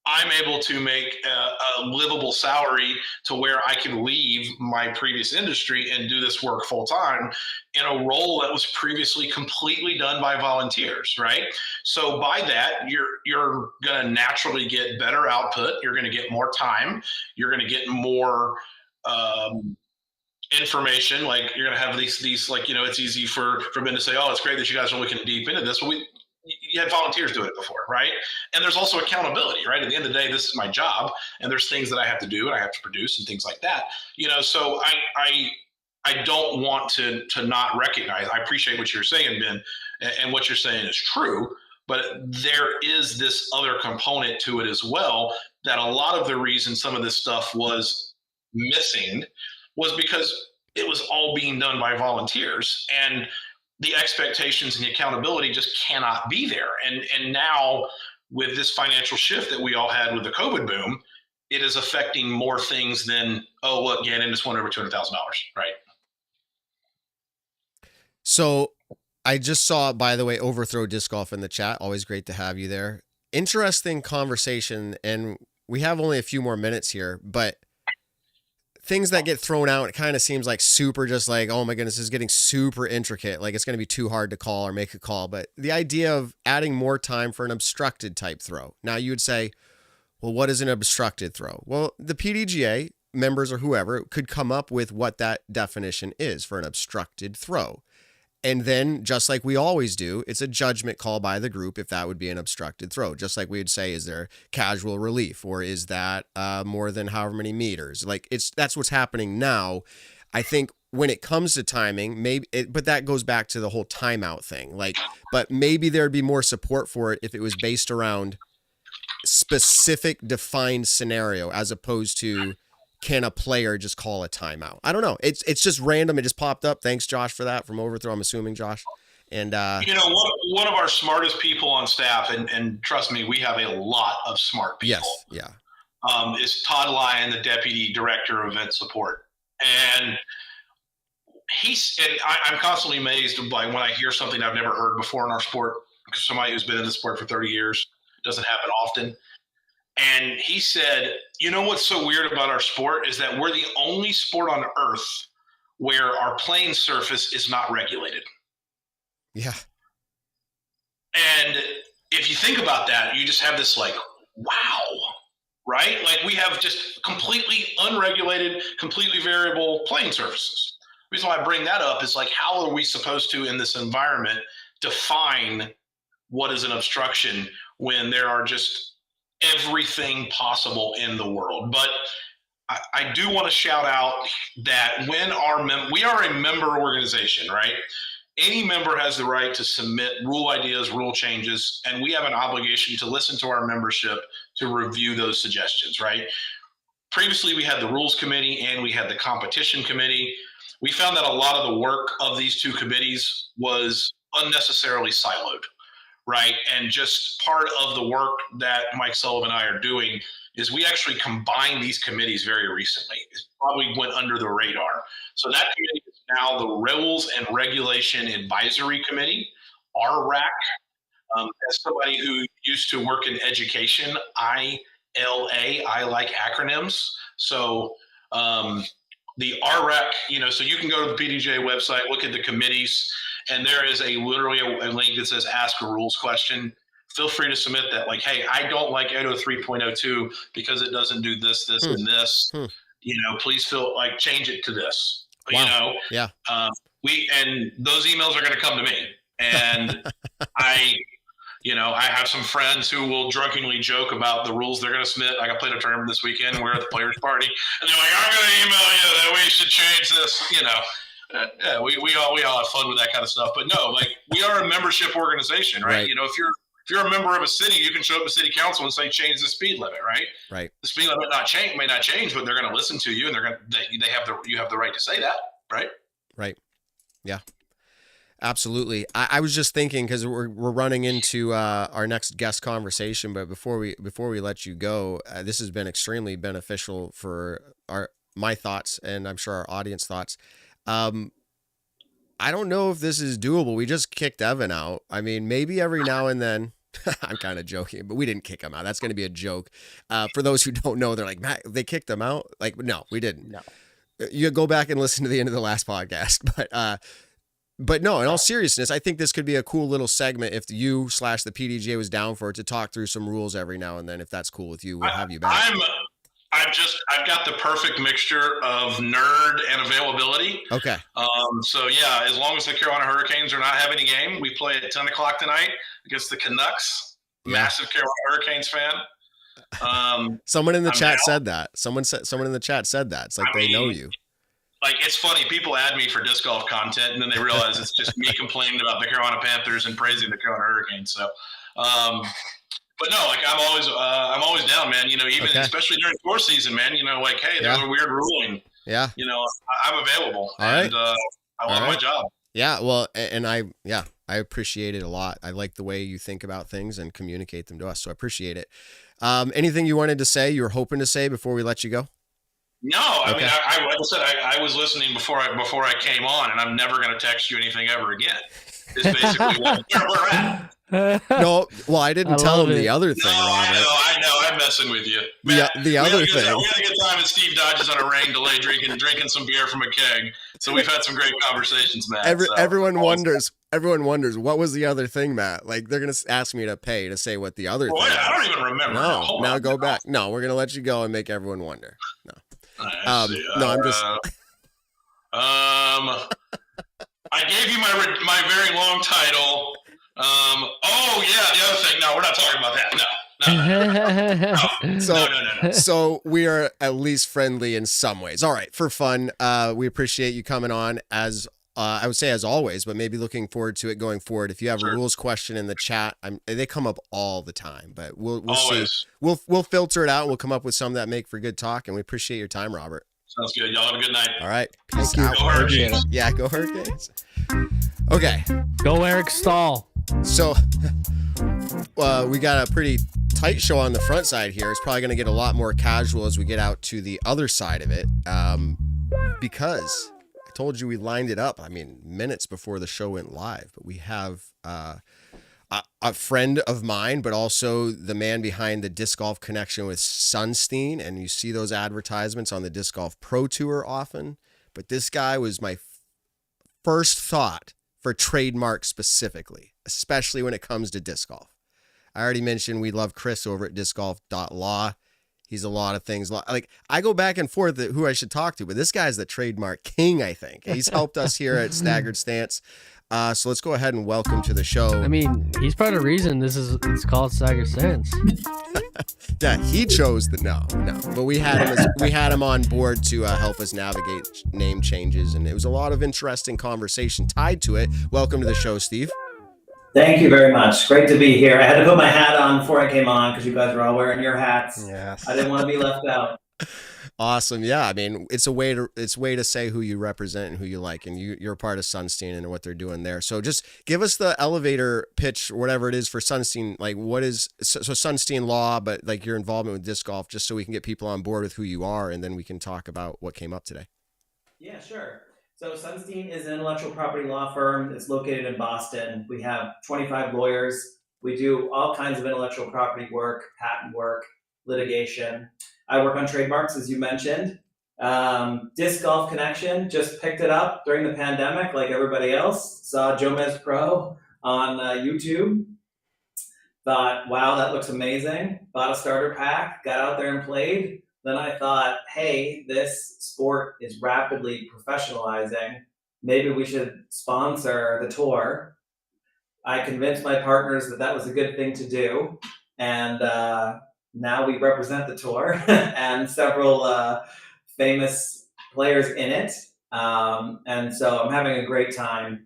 I'm able to make a livable salary to where I can leave my previous industry and do this work full time in a role that was previously completely done by volunteers, right? So by that, you're going to naturally get better output. You're going to get more time. You're going to get more information. You're going to have these it's easy for Ben to say, oh, it's great that you guys are looking deep into this. Well, you had volunteers do it before, right? And there's also accountability, right? At the end of the day, this is my job, and there's things that I have to do and I have to produce and things like that. So I don't want to not recognize. I appreciate what you're saying, Ben, and what you're saying is true. But there is this other component to it as well, that a lot of the reason some of this stuff was missing was because it was all being done by volunteers, and the expectations and the accountability just cannot be there. And now with this financial shift that we all had with the COVID boom, it is affecting more things than, oh, look, Gannon just won over $200,000, right? So I just saw, by the way, Overthrow Disc Golf in the chat. Always great to have you there. Interesting conversation, and we have only a few more minutes here, but things that get thrown out, it kind of seems like super, just like, oh my goodness, this is getting super intricate. Like it's going to be too hard to call or make a call. But the idea of adding more time for an obstructed type throw. Now you would say, well, what is an obstructed throw? Well, the PDGA members or whoever could come up with what that definition is for an obstructed throw. And then, just like we always do, it's a judgment call by the group if that would be an obstructed throw. Just like we would say, is there casual relief, or is that more than however many meters? Like that's what's happening now. I think when it comes to timing, but that goes back to the whole timeout thing. Like, but maybe there'd be more support for it if it was based around specific defined scenario, as opposed to, can a player just call a timeout? I don't know. It's just random. It just popped up. Thanks, Josh, for that from Overthrow. I'm assuming, Josh. And one of our smartest people on staff, and trust me, we have a lot of smart people. Yes, yeah. Is Todd Lyon, the deputy director of event support, and I'm constantly amazed by when I hear something I've never heard before in our sport. Because somebody who's been in the sport for 30 years, doesn't happen often. And he said, you know what's so weird about our sport is that we're the only sport on earth where our playing surface is not regulated. Yeah. And if you think about that, you just have this like, wow, right? Like we have just completely unregulated, completely variable playing surfaces. The reason why I bring that up is like, how are we supposed to, in this environment, define what is an obstruction when there are just everything possible in the world? But I do want to shout out that when we are a member organization, right? Any member has the right to submit rule ideas, rule changes, and we have an obligation to listen to our membership to review those suggestions, right? Previously, we had the rules committee and we had the competition committee. We found that a lot of the work of these two committees was unnecessarily siloed. Right. And just part of the work that Mike Sullivan and I are doing is we actually combined these committees very recently. It probably went under the radar. So that committee is now the Rules and Regulation Advisory Committee, RRAC. As somebody who used to work in education, ILA, I like acronyms. So the RRAC, so you can go to the PDGA website, look at the committees, and there is literally a link that says ask a rules question. Feel free to submit that. Like, hey, I don't like 803.02 because it doesn't do this, and this. Please change it to this. Wow. Yeah. And those emails are going to come to me. And I have some friends who will drunkenly joke about the rules they're going to submit. I played a tournament this weekend. We're at the players' party, and they're like, "I'm going to email you that we should change this." Yeah, we all have fun with that kind of stuff. But no, we are a membership organization, right? If you're a member of a city, you can show up to city council and say change the speed limit, right? Right. The speed limit may not change, but they're going to listen to you, and you have the right to say that, right? Right. Yeah. Absolutely. I was just thinking, because we're running into our next guest conversation, but before we let you go, this has been extremely beneficial for my thoughts, and I'm sure our audience thoughts. I don't know if this is doable. We just kicked Evan out. I mean, maybe every now and then. I'm kind of joking, but we didn't kick him out. That's going to be a joke. For those who don't know, they're like, Matt, they kicked him out. Like, no, we didn't. No. You go back and listen to the end of the last podcast, but no, in all seriousness, I think this could be a cool little segment if the PDGA was down for it, to talk through some rules every now and then. If that's cool with you, we'll have you back. I've got the perfect mixture of nerd and availability. Okay. So yeah, as long as the Carolina Hurricanes are not having a game, we play at 10:00 tonight against the Canucks. Yeah. Massive Carolina Hurricanes fan. Someone in the chat said that. Someone in the chat said that. It's like they know you. like, it's funny. People add me for disc golf content, and then they realize it's just me complaining about the Carolina Panthers and praising the Carolina Hurricanes. So, but no, like, I'm always down, man. You know, even especially during tour season, man. You know, like, hey, there's a weird ruling. Yeah. You know, I'm available, I love my job. Yeah. Well, and I appreciate it a lot. I like the way you think about things and communicate them to us. So I appreciate it. Anything you wanted to say, you were hoping to say before we let you go? No, I mean, like I said, I was listening before I came on, and I'm never going to text you anything ever again. It's basically where we're at. No, well, I didn't tell him the other thing, Robert. I know, I'm messing with you. Man, the other thing. We had a good time at Steve Dodge's on a rain delay drinking some beer from a keg. So we've had some great conversations, Matt. Everyone wonders what was the other thing, Matt? Like, they're going to ask me to pay to say what the other thing I don't even remember. No, now go back. No, we're going to let you go and make everyone wonder. No. No, I'm just. I gave you my very long title. The other thing. No, we're not talking about that. No. So we are at least friendly in some ways. All right, for fun. We appreciate you coming on as I would say as always, but maybe looking forward to it going forward. If you have a rules question in the chat, they come up all the time, but we'll see. We'll filter it out. We'll come up with some that make for good talk, and we appreciate your time, Robert. Sounds good. Y'all have a good night. All right. Peace out. Go Hurricanes. Yeah, go Hurricanes. Okay. Go Eric Stahl. So we got a pretty tight show on the front side here. It's probably going to get a lot more casual as we get out to the other side of it, because I told you we lined it up, minutes before the show went live. But we have a friend of mine, but also the man behind the Disc Golf Connection with Sunstein. And you see those advertisements on the Disc Golf Pro Tour often. But this guy was my first thought for Trademark specifically, especially when it comes to disc golf. I already mentioned we love Chris over at discgolf.law. He's a lot of things. Like, I go back and forth at who I should talk to, but this guy's the trademark king, I think. He's helped us here at Staggered Stance. So let's go ahead and welcome to the show. He's part of the reason it's called Staggered Stance. Yeah, he chose the no. But we had him on board to help us navigate name changes, and it was a lot of interesting conversation tied to it. Welcome to the show, Steve. Thank you very much. Great to be here. I had to put my hat on before I came on because you guys were all wearing your hats. Yes. I didn't want to be left out. Awesome. Yeah. It's a way to say who you represent and who you like, and you're part of Sunstein and what they're doing there. So just give us the elevator pitch, or whatever it is for Sunstein. Like, what is, so Sunstein Law, but like your involvement with disc golf, just so we can get people on board with who you are. And then we can talk about what came up today. Yeah, sure. So Sunstein is an intellectual property law firm. It's located in Boston. We have 25 lawyers. We do all kinds of intellectual property work, patent work, litigation. I work on trademarks, as you mentioned. Disc Golf Connection just picked it up during the pandemic, like everybody else. Saw Jomez Pro on YouTube. Thought, wow, that looks amazing. Bought a starter pack, got out there and played. Then I thought, hey, this sport is rapidly professionalizing. Maybe we should sponsor the tour. I convinced my partners that was a good thing to do. And now we represent the tour and several famous players in it. And so I'm having a great time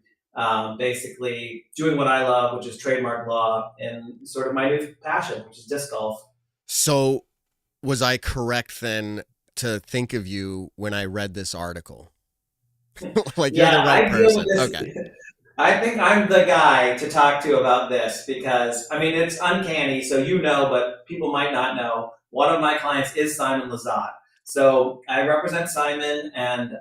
basically doing what I love, which is trademark law, and sort of my new passion, which is disc golf. So was I correct then to think of you when I read this article? Like, you're the right person. Okay. I think I'm the guy to talk to about this because, it's uncanny, so but people might not know. One of my clients is Simon Lazat. So I represent Simon, and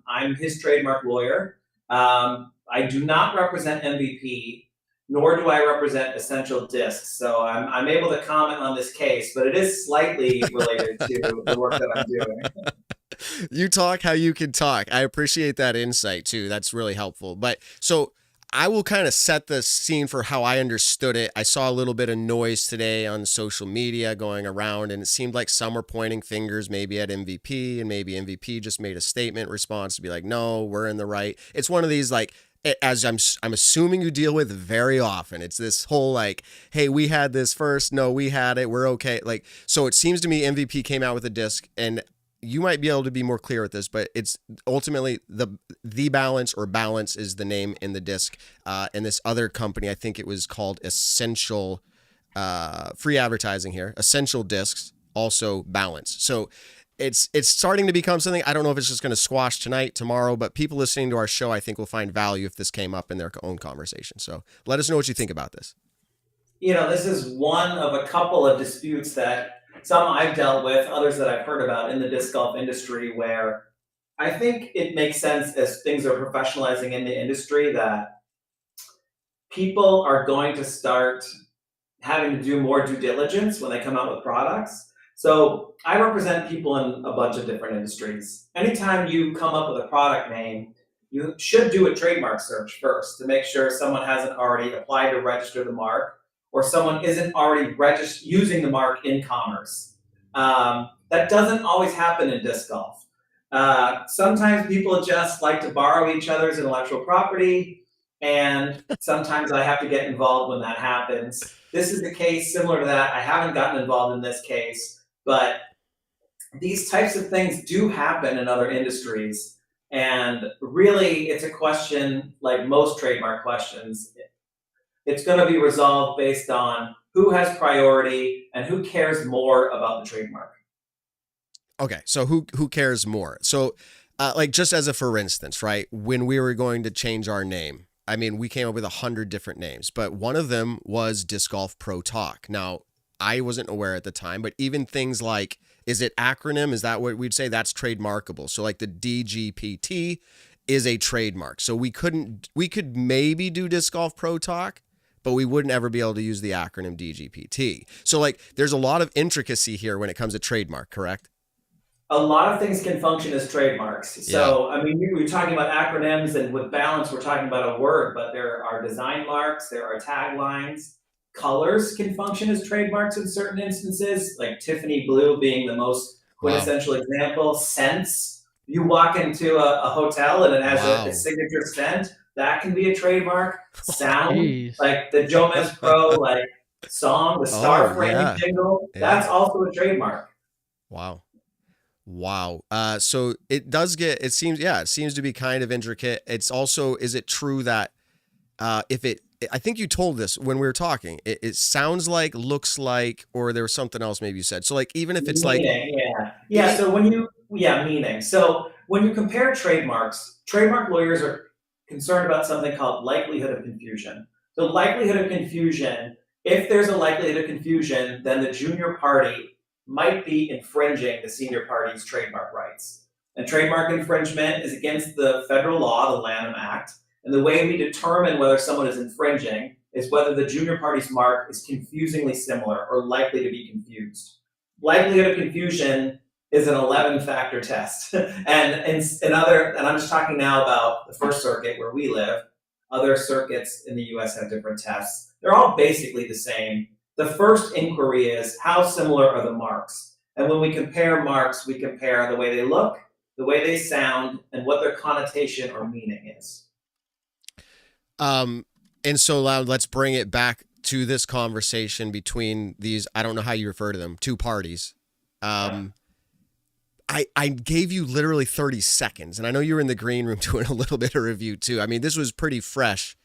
I'm his trademark lawyer. I do not represent MVP, nor do I represent Essential Discs. So I'm able to comment on this case, but it is slightly related to the work that I'm doing. You talk how you can talk. I appreciate that insight too. That's really helpful. But so I will kind of set the scene for how I understood it. I saw a little bit of noise today on social media going around, and it seemed like some were pointing fingers maybe at MVP, and maybe MVP just made a statement response to be like, no, we're in the right. It's one of these, like, as I'm assuming you deal with very often. It's this whole like, hey, we had this first. No, we had it. We're okay. Like, so it seems to me MVP came out with a disc, and you might be able to be more clear with this, but it's ultimately the Balance, or Balance is the name in the disc. And this other company, I think it was called Essential, free advertising here, Essential Discs, also Balance. So it's starting to become something. I don't know if it's just going to squash tonight, tomorrow, but people listening to our show, I think, will find value if this came up in their own conversation. So let us know what you think about this. This is one of a couple of disputes that some I've dealt with, others that I've heard about in the disc golf industry, where I think it makes sense as things are professionalizing in the industry that people are going to start having to do more due diligence when they come out with products. So I represent people in a bunch of different industries. Anytime you come up with a product name, you should do a trademark search first to make sure someone hasn't already applied to register the mark, or someone isn't already using the mark in commerce. That doesn't always happen in disc golf. Sometimes people just like to borrow each other's intellectual property, and sometimes I have to get involved when that happens. This is the case similar to that. I haven't gotten involved in this case, but these types of things do happen in other industries. And really, it's a question, like most trademark questions, it's going to be resolved based on who has priority and who cares more about the trademark. Okay, so who cares more? So, like, just as a for instance, right, when we were going to change our name, I mean, we came up with 100 different names, but one of them was Disc Golf Pro Talk. Now, I wasn't aware at the time, but even things like, is it acronym? Is that what we'd say? That's trademarkable. So like the DGPT is a trademark. So we could maybe do Disc Golf Pro Talk, but we wouldn't ever be able to use the acronym DGPT. So like there's a lot of intricacy here when it comes to trademark, correct? A lot of things can function as trademarks. So, yeah. I mean, we were talking about acronyms, and with Balance, we're talking about a word, but there are design marks, there are taglines. Colors can function as trademarks in certain instances, like Tiffany blue being the most quintessential example. Scents. You walk into a hotel and it has a signature scent. That can be a trademark. Sound, like the Jomez Pro, like song, the Star Frame jingle. Yeah. That's also a trademark. Wow. So it seems to be kind of intricate. It's also, is it true that I think you told this when we were talking, it sounds like, looks like, or there was something else maybe you said. So like, even if it's meaning, like, so meaning. So when you compare trademarks, trademark lawyers are concerned about something called likelihood of confusion. So likelihood of confusion, if there's a likelihood of confusion, then the junior party might be infringing the senior party's trademark rights. And trademark infringement is against the federal law, the Lanham Act. And the way we determine whether someone is infringing is whether the junior party's mark is confusingly similar or likely to be confused. Likelihood of confusion is an 11-factor test. and I'm just talking now about the First Circuit where we live. Other circuits in the US have different tests. They're all basically the same. The first inquiry is, how similar are the marks? And when we compare marks, we compare the way they look, the way they sound, and what their connotation or meaning is. And so let's bring it back to this conversation between these, I don't know how you refer to them, two parties. I gave you literally 30 seconds, and I know you were in the green room doing a little bit of review too. I mean, this was pretty fresh.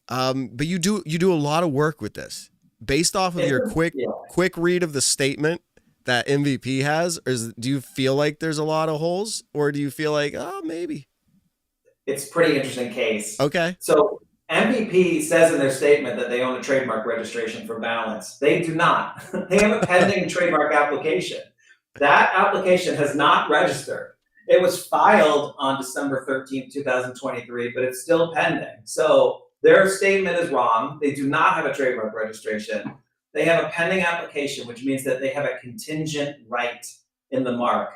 But you do a lot of work with this. Based off of your quick read of the statement that MVP has, do you feel like there's a lot of holes, or do you feel like, maybe? It's a pretty interesting case. Okay. So MVP says in their statement that they own a trademark registration for Balance. They do not. They have a pending trademark application. That application has not registered. It was filed on December 13th, 2023, but it's still pending. So their statement is wrong. They do not have a trademark registration. They have a pending application, which means that they have a contingent right in the mark.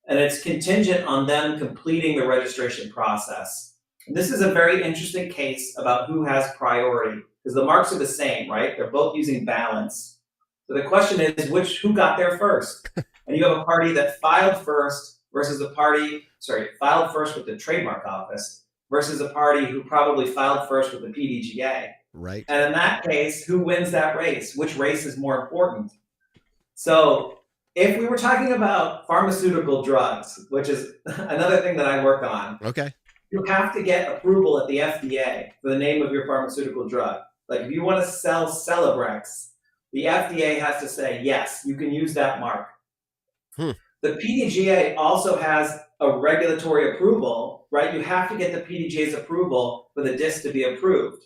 And it's contingent on them completing the registration process. And this is a very interesting case about who has priority, because the marks are the same, right? They're both using Balance. So the question is, who got there first? And you have a party that filed first versus filed first with the trademark office versus a party who probably filed first with the PDGA. Right. And in that case, who wins that race? Which race is more important? So if we were talking about pharmaceutical drugs, which is another thing that I work on, Okay. you have to get approval at the FDA for the name of your pharmaceutical drug. Like if you want to sell Celebrex, the FDA has to say, yes, you can use that mark. The PDGA also has a regulatory approval, right? You have to get the PDGA's approval for the disc to be approved.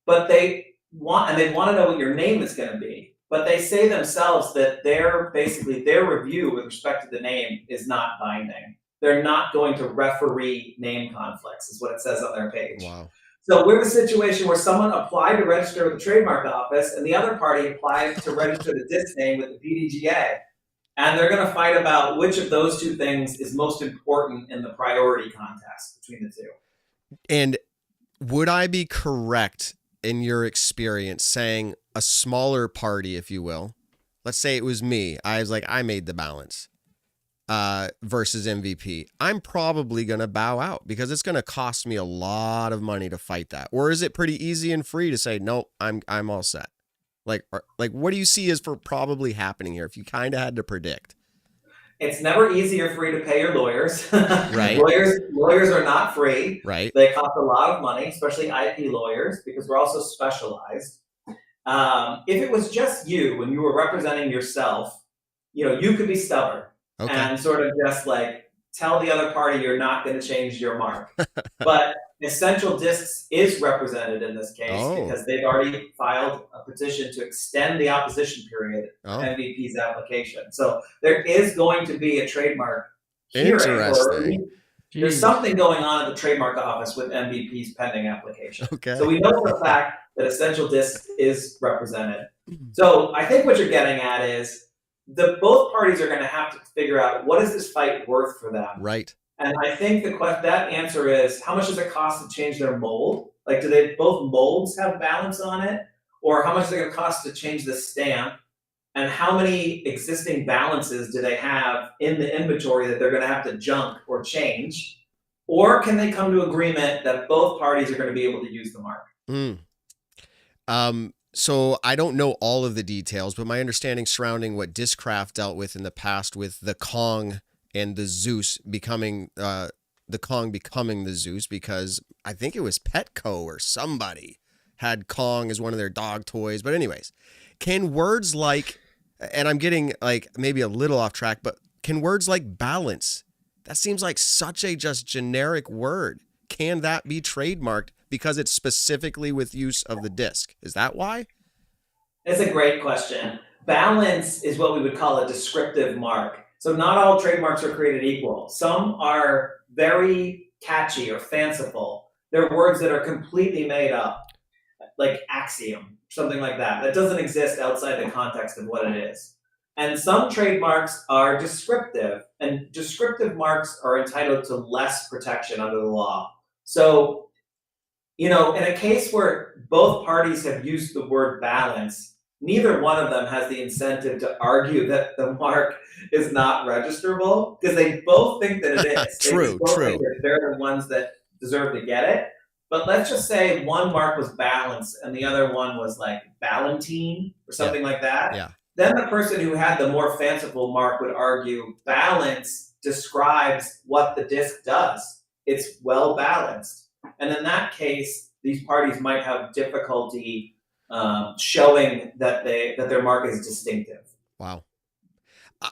But they want to know what your name is going to be. But they say themselves that their review with respect to the name is not binding. They're not going to referee name conflicts, is what it says on their page. Wow. So we're in a situation where someone applied to register with the trademark office and the other party applied to register the disc name with the PDGA. And they're going to fight about which of those two things is most important in the priority contest between the two. And would I be correct in your experience saying a smaller party, if you will, let's say it was me, I made the balance versus MVP, I'm probably going to bow out because it's going to cost me a lot of money to fight that? Or is it pretty easy and free to say, no, I'm all set? Like, what do you see as for probably happening here? If you kind of had to predict. It's never easy or free to pay your lawyers. Right. Lawyers are not free. Right. They cost a lot of money, especially IP lawyers, because we're also specialized. If it was just you and you were representing yourself, you could be stubborn and sort of just like tell the other party you're not going to change your mark. But Essential Discs is represented in this case because they've already filed a petition to extend the opposition period of MVP's application. So there is going to be a trademark hearing. Interesting. There's something going on at the trademark office with MVP's pending application. Okay. So we know for a fact that Essential Discs is represented. So I think what you're getting at is both parties are going to have to figure out what is this fight worth for them. Right. And I think that answer is, how much does it cost to change their mold? Like, do they both molds have balance on it? Or how much is it going to cost to change the stamp? And how many existing balances do they have in the inventory that they're going to have to junk or change? Or can they come to agreement that both parties are going to be able to use the mark? So I don't know all of the details, but my understanding surrounding what Discraft dealt with in the past with the Kong and the Zeus becoming the Kong becoming the Zeus, because I think it was Petco or somebody had Kong as one of their dog toys. But anyways, can words like, and I'm getting like maybe a little off track, but can words like balance, that seems like such a just generic word, can that be trademarked because it's specifically with use of the disc? Is that why? It's a great question. Balance is what we would call a descriptive mark. So not all trademarks are created equal. Some are very catchy or fanciful. They're words that are completely made up, like axiom, something like that. That doesn't exist outside the context of what it is. And some trademarks are descriptive, and descriptive marks are entitled to less protection under the law. So, in a case where both parties have used the word balance, neither one of them has the incentive to argue that the mark is not registerable, because they both think that it is. True. Think that they're the ones that deserve to get it. But let's just say one mark was balance and the other one was like Valentine or something like that. Yeah. Then the person who had the more fanciful mark would argue balance describes what the disc does. It's well balanced. And in that case, these parties might have difficulty showing that their mark is distinctive. Wow.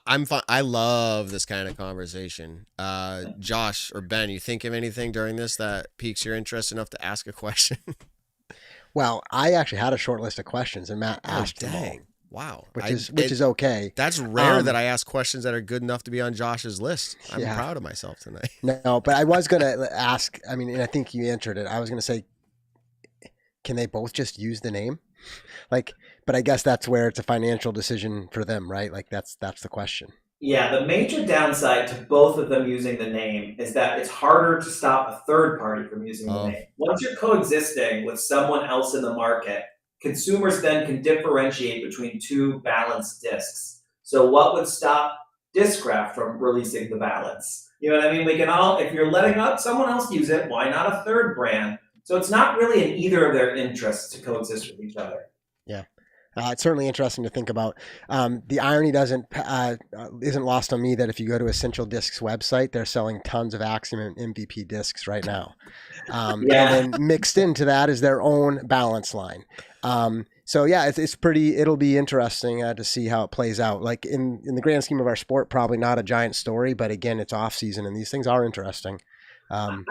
I'm fine. I love this kind of conversation. Josh or Ben, you think of anything during this that piques your interest enough to ask a question? Well, I actually had a short list of questions, and Matt asked them all. Wow. Which is okay. That's rare that I ask questions that are good enough to be on Josh's list. I'm proud of myself tonight. No, but I was going to ask, and I think you answered it. I was going to say, can they both just use the name? But I guess that's where it's a financial decision for them, right? Like that's the question. Yeah, the major downside to both of them using the name is that it's harder to stop a third party from using the name. Once you're coexisting with someone else in the market, consumers then can differentiate between two balanced discs. So what would stop Discraft from releasing the balance? You know what I mean? We can all, if you're letting someone else use it, why not a third brand? So it's not really in either of their interests to coexist with each other. Yeah. It's certainly interesting to think about. The irony isn't lost on me that if you go to Essential Discs website, they're selling tons of Axiom and MVP discs right now. And then mixed into that is their own balance line. So yeah, it's pretty. It'll be interesting to see how it plays out. Like in the grand scheme of our sport, probably not a giant story, but again, it's off season and these things are interesting. I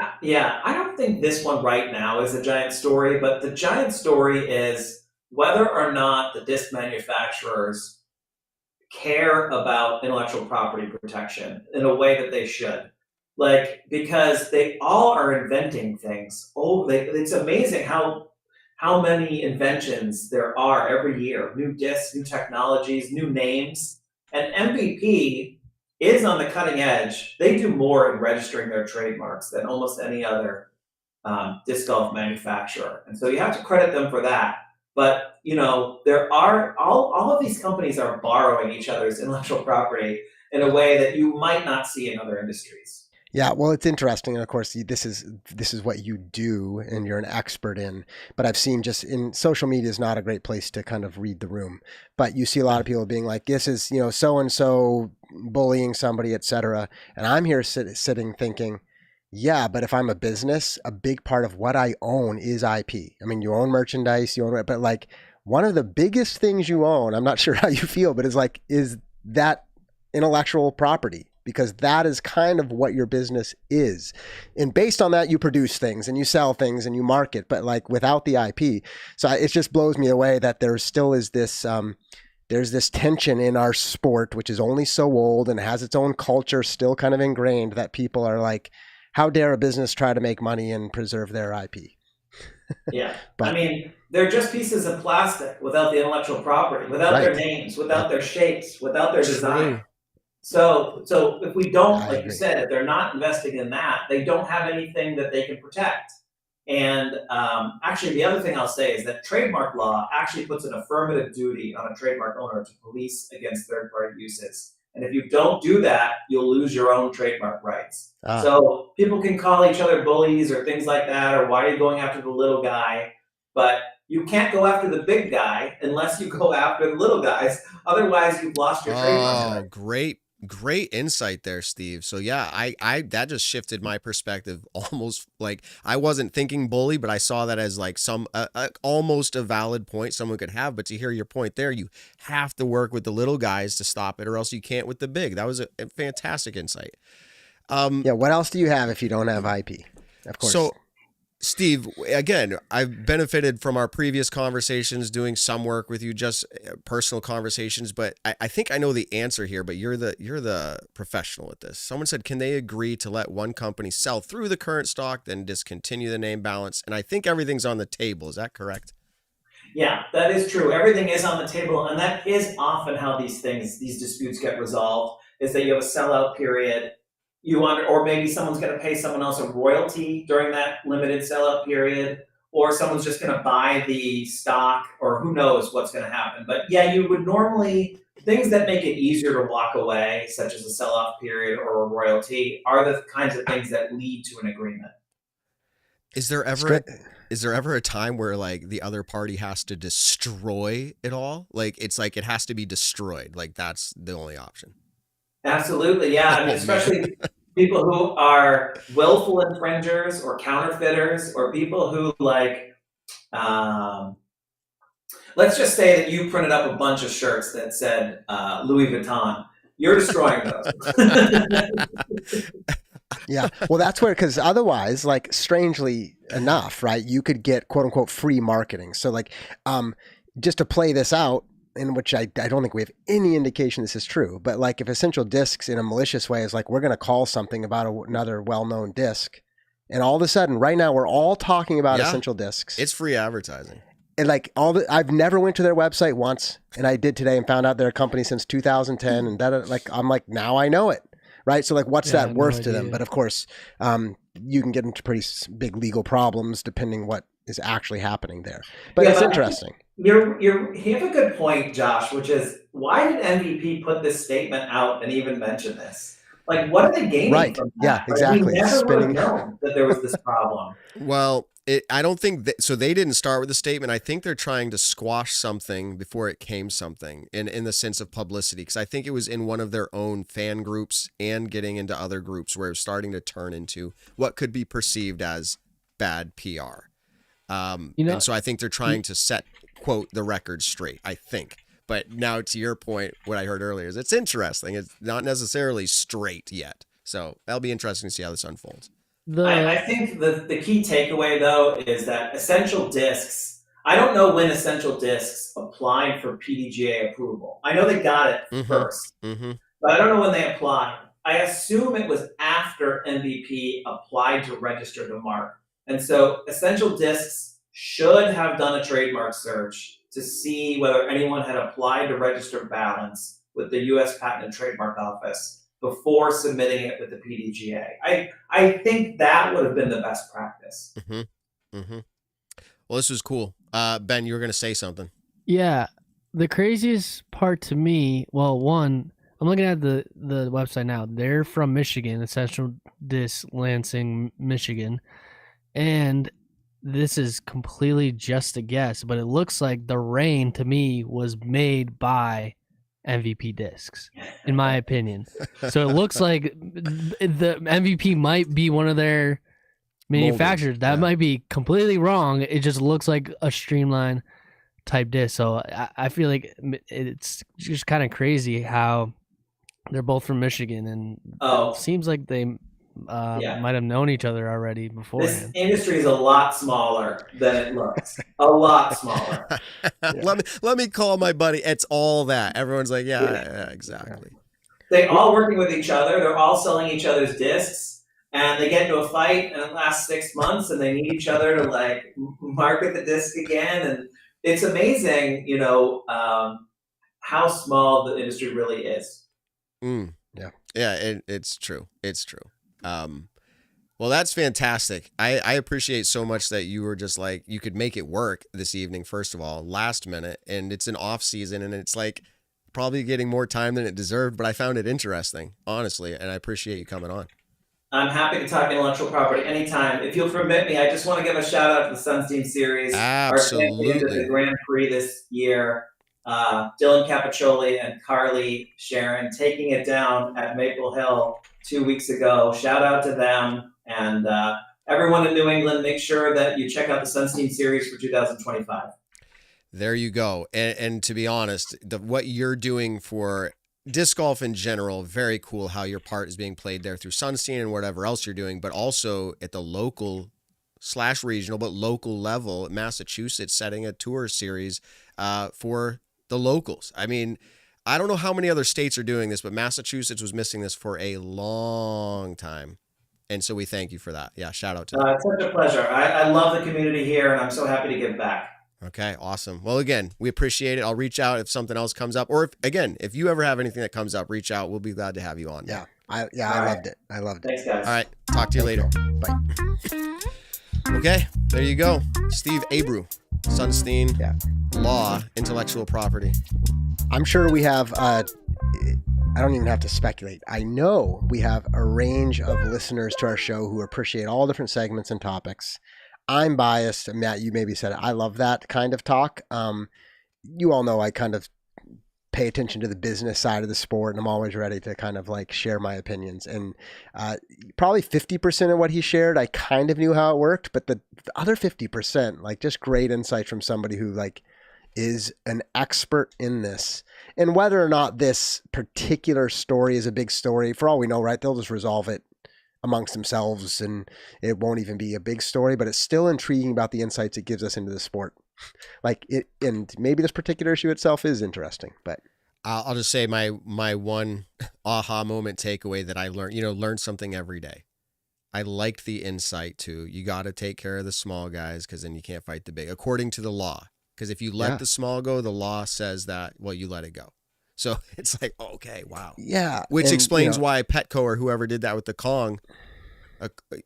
don't think this one right now is a giant story, but the giant story is whether or not the disc manufacturers care about intellectual property protection in a way that they should. Like, because they all are inventing things. It's amazing how many inventions there are every year. New discs, new technologies, new names. And MVP is on the cutting edge. They do more in registering their trademarks than almost any other disc golf manufacturer. And so you have to credit them for that. But, there are all of these companies are borrowing each other's intellectual property in a way that you might not see in other industries. Yeah, well, it's interesting, and of course, this is what you do, and you're an expert in. But I've seen just in social media is not a great place to kind of read the room. But you see a lot of people being like, "This is so and so bullying somebody, etc." And I'm here sitting thinking, yeah, but if I'm a business, a big part of what I own is IP. I mean, you own merchandise, but like one of the biggest things you own, I'm not sure how you feel, but is that intellectual property. Because that is kind of what your business is. And based on that, you produce things and you sell things and you market, but like without the IP. So it just blows me away that there still is this, there's this tension in our sport, which is only so old and has its own culture still kind of ingrained, that people are like, how dare a business try to make money and preserve their IP? Yeah. I mean, they're just pieces of plastic without the intellectual property, without their names, without their shapes, without their design. So if we don't, like you said, if they're not investing in that, they don't have anything that they can protect. And actually, the other thing I'll say is that trademark law actually puts an affirmative duty on a trademark owner to police against third-party uses. And if you don't do that, you'll lose your own trademark rights. So people can call each other bullies or things like that, or why are you going after the little guy? But you can't go after the big guy unless you go after the little guys. Otherwise, you've lost your trademark. Oh, great insight there, Steve. So yeah, I that just shifted my perspective. Almost like I wasn't thinking bully, but I saw that as like some almost a valid point someone could have. But to hear your point there, you have to work with the little guys to stop it, or else you can't with the big. That was a fantastic insight. Yeah. What else do you have if you don't have IP? Of course. So, Steve, again, I've benefited from our previous conversations, doing some work with you, just personal conversations, but I think I know the answer here, but you're the professional at this. Someone said, can they agree to let one company sell through the current stock, then discontinue the name balance? And I think everything's on the table. Is that correct? Yeah, that is true. Everything is on the table, and that is often how these disputes get resolved, is that you have a sellout period. Or maybe someone's going to pay someone else a royalty during that limited sellout period, or someone's just going to buy the stock, or who knows what's going to happen. But yeah, you would normally, things that make it easier to walk away, such as a sell-off period or a royalty, are the kinds of things that lead to an agreement. Is there ever a time where like the other party has to destroy it all? Like it's like it has to be destroyed. Like that's the only option. Absolutely, yeah. I mean, especially people who are willful infringers or counterfeiters, or people who like, let's just say that you printed up a bunch of shirts that said Louis Vuitton. You're destroying those. Yeah, well, that's where, because otherwise, like, strangely enough, right, you could get quote unquote free marketing. So like, just to play this out, in which I don't think we have any indication this is true, but like if Essential Discs in a malicious way is like, we're going to call something about another well-known disc, and all of a sudden right now we're all talking about Essential Discs. It's free advertising. And like I've never went to their website once, and I did today and found out they're a company since 2010, and that like I'm like, now I know it, right? So like, what's that worth to them? But of course, you can get into pretty big legal problems depending what is actually happening there. But it's interesting. You have a good point, Josh, which is, why did MVP put this statement out and even mention this? Like, what are they gaining from that? Yeah, exactly. We never would have known that there was this problem. Well, I don't think that, so they didn't start with the statement. I think they're trying to squash something before it came something in the sense of publicity. Cause I think it was in one of their own fan groups and getting into other groups where it was starting to turn into what could be perceived as bad PR. And so I think they're trying to set, quote, the record straight, I think. But now to your point, what I heard earlier is it's interesting. It's not necessarily straight yet. So that'll be interesting to see how this unfolds. I think the key takeaway, though, is that Essential Discs, I don't know when Essential Discs applied for PDGA approval. I know they got it first, but I don't know when they applied. I assume it was after MVP applied to register the mark. And so Essential Discs should have done a trademark search to see whether anyone had applied to register balance with the U.S. Patent and Trademark Office before submitting it with the PDGA. I think that would have been the best practice. Well, this was cool. Ben, you were going to say something. Yeah. The craziest part to me, well, one, I'm looking at the website now. They're from Michigan, Essential Disc, Lansing, Michigan. And this is completely just a guess, but it looks like the rain to me was made by MVP discs, in my opinion. So it looks like the MVP might be one of their manufacturers. That might be completely wrong. It just looks like a streamline type disc. So I feel like it's just kind of crazy how they're both from Michigan, and it seems like they might have known each other already beforehand. This industry is a lot smaller than it looks. A lot smaller. Let me call my buddy. It's all that. Everyone's like, yeah, exactly. They all working with each other. They're all selling each other's discs, and they get into a fight, and it lasts 6 months, and they need each other to like market the disc again. And it's amazing, how small the industry really is. Yeah, it's true. It's true. Well, that's fantastic. I appreciate so much that you were just like, you could make it work this evening, first of all, last minute, and it's an off season, and it's like probably getting more time than it deserved, but I found it interesting, honestly, and I appreciate you coming on. I'm happy to talk intellectual property anytime. If you'll permit me, I just want to give a shout out to the Sunstein series. Absolutely. Our champions at the Grand Prix this year, Dylan Capiccioli and Carly Sharon, taking it down at Maple Hill 2 weeks ago. Shout out to them. And everyone in New England, make sure that you check out the Sunstein series for 2025. There you go. And to be honest, what you're doing for disc golf in general, very cool how your part is being played there through Sunstein and whatever else you're doing, but also at the local / regional, but local level, Massachusetts, setting a tour series for the locals. I mean, I don't know how many other states are doing this, but Massachusetts was missing this for a long time. And so we thank you for that. Yeah, shout out to you. It's such a pleasure. I love the community here, and I'm so happy to give back. Okay, awesome. Well, again, we appreciate it. I'll reach out if something else comes up. Or, if you ever have anything that comes up, reach out. We'll be glad to have you on. Yeah, I loved it. I loved it. Thanks, guys. All right, talk to you later. Bye. Okay, there you go. Steve Abreu, Sunstein, Law, Intellectual Property. I'm sure we have, I don't even have to speculate. I know we have a range of listeners to our show who appreciate all different segments and topics. I'm biased. Matt, you maybe said it. I love that kind of talk. You all know I kind of pay attention to the business side of the sport, and I'm always ready to kind of like share my opinions. And probably 50% of what he shared, I kind of knew how it worked, but the other 50%, like just great insight from somebody who like is an expert in this. And whether or not this particular story is a big story, for all we know, right, they'll just resolve it amongst themselves and it won't even be a big story, but it's still intriguing about the insights it gives us into the sport. Like it, and maybe this particular issue itself is interesting, but I'll just say my one aha moment takeaway that I learned, learn something every day. I liked the insight too. You got to take care of the small guys because then you can't fight the big, according to the law. Because if you let the small go, the law says that, well, you let it go. So it's like, okay, wow. Yeah. Which explains why Petco or whoever did that with the Kong,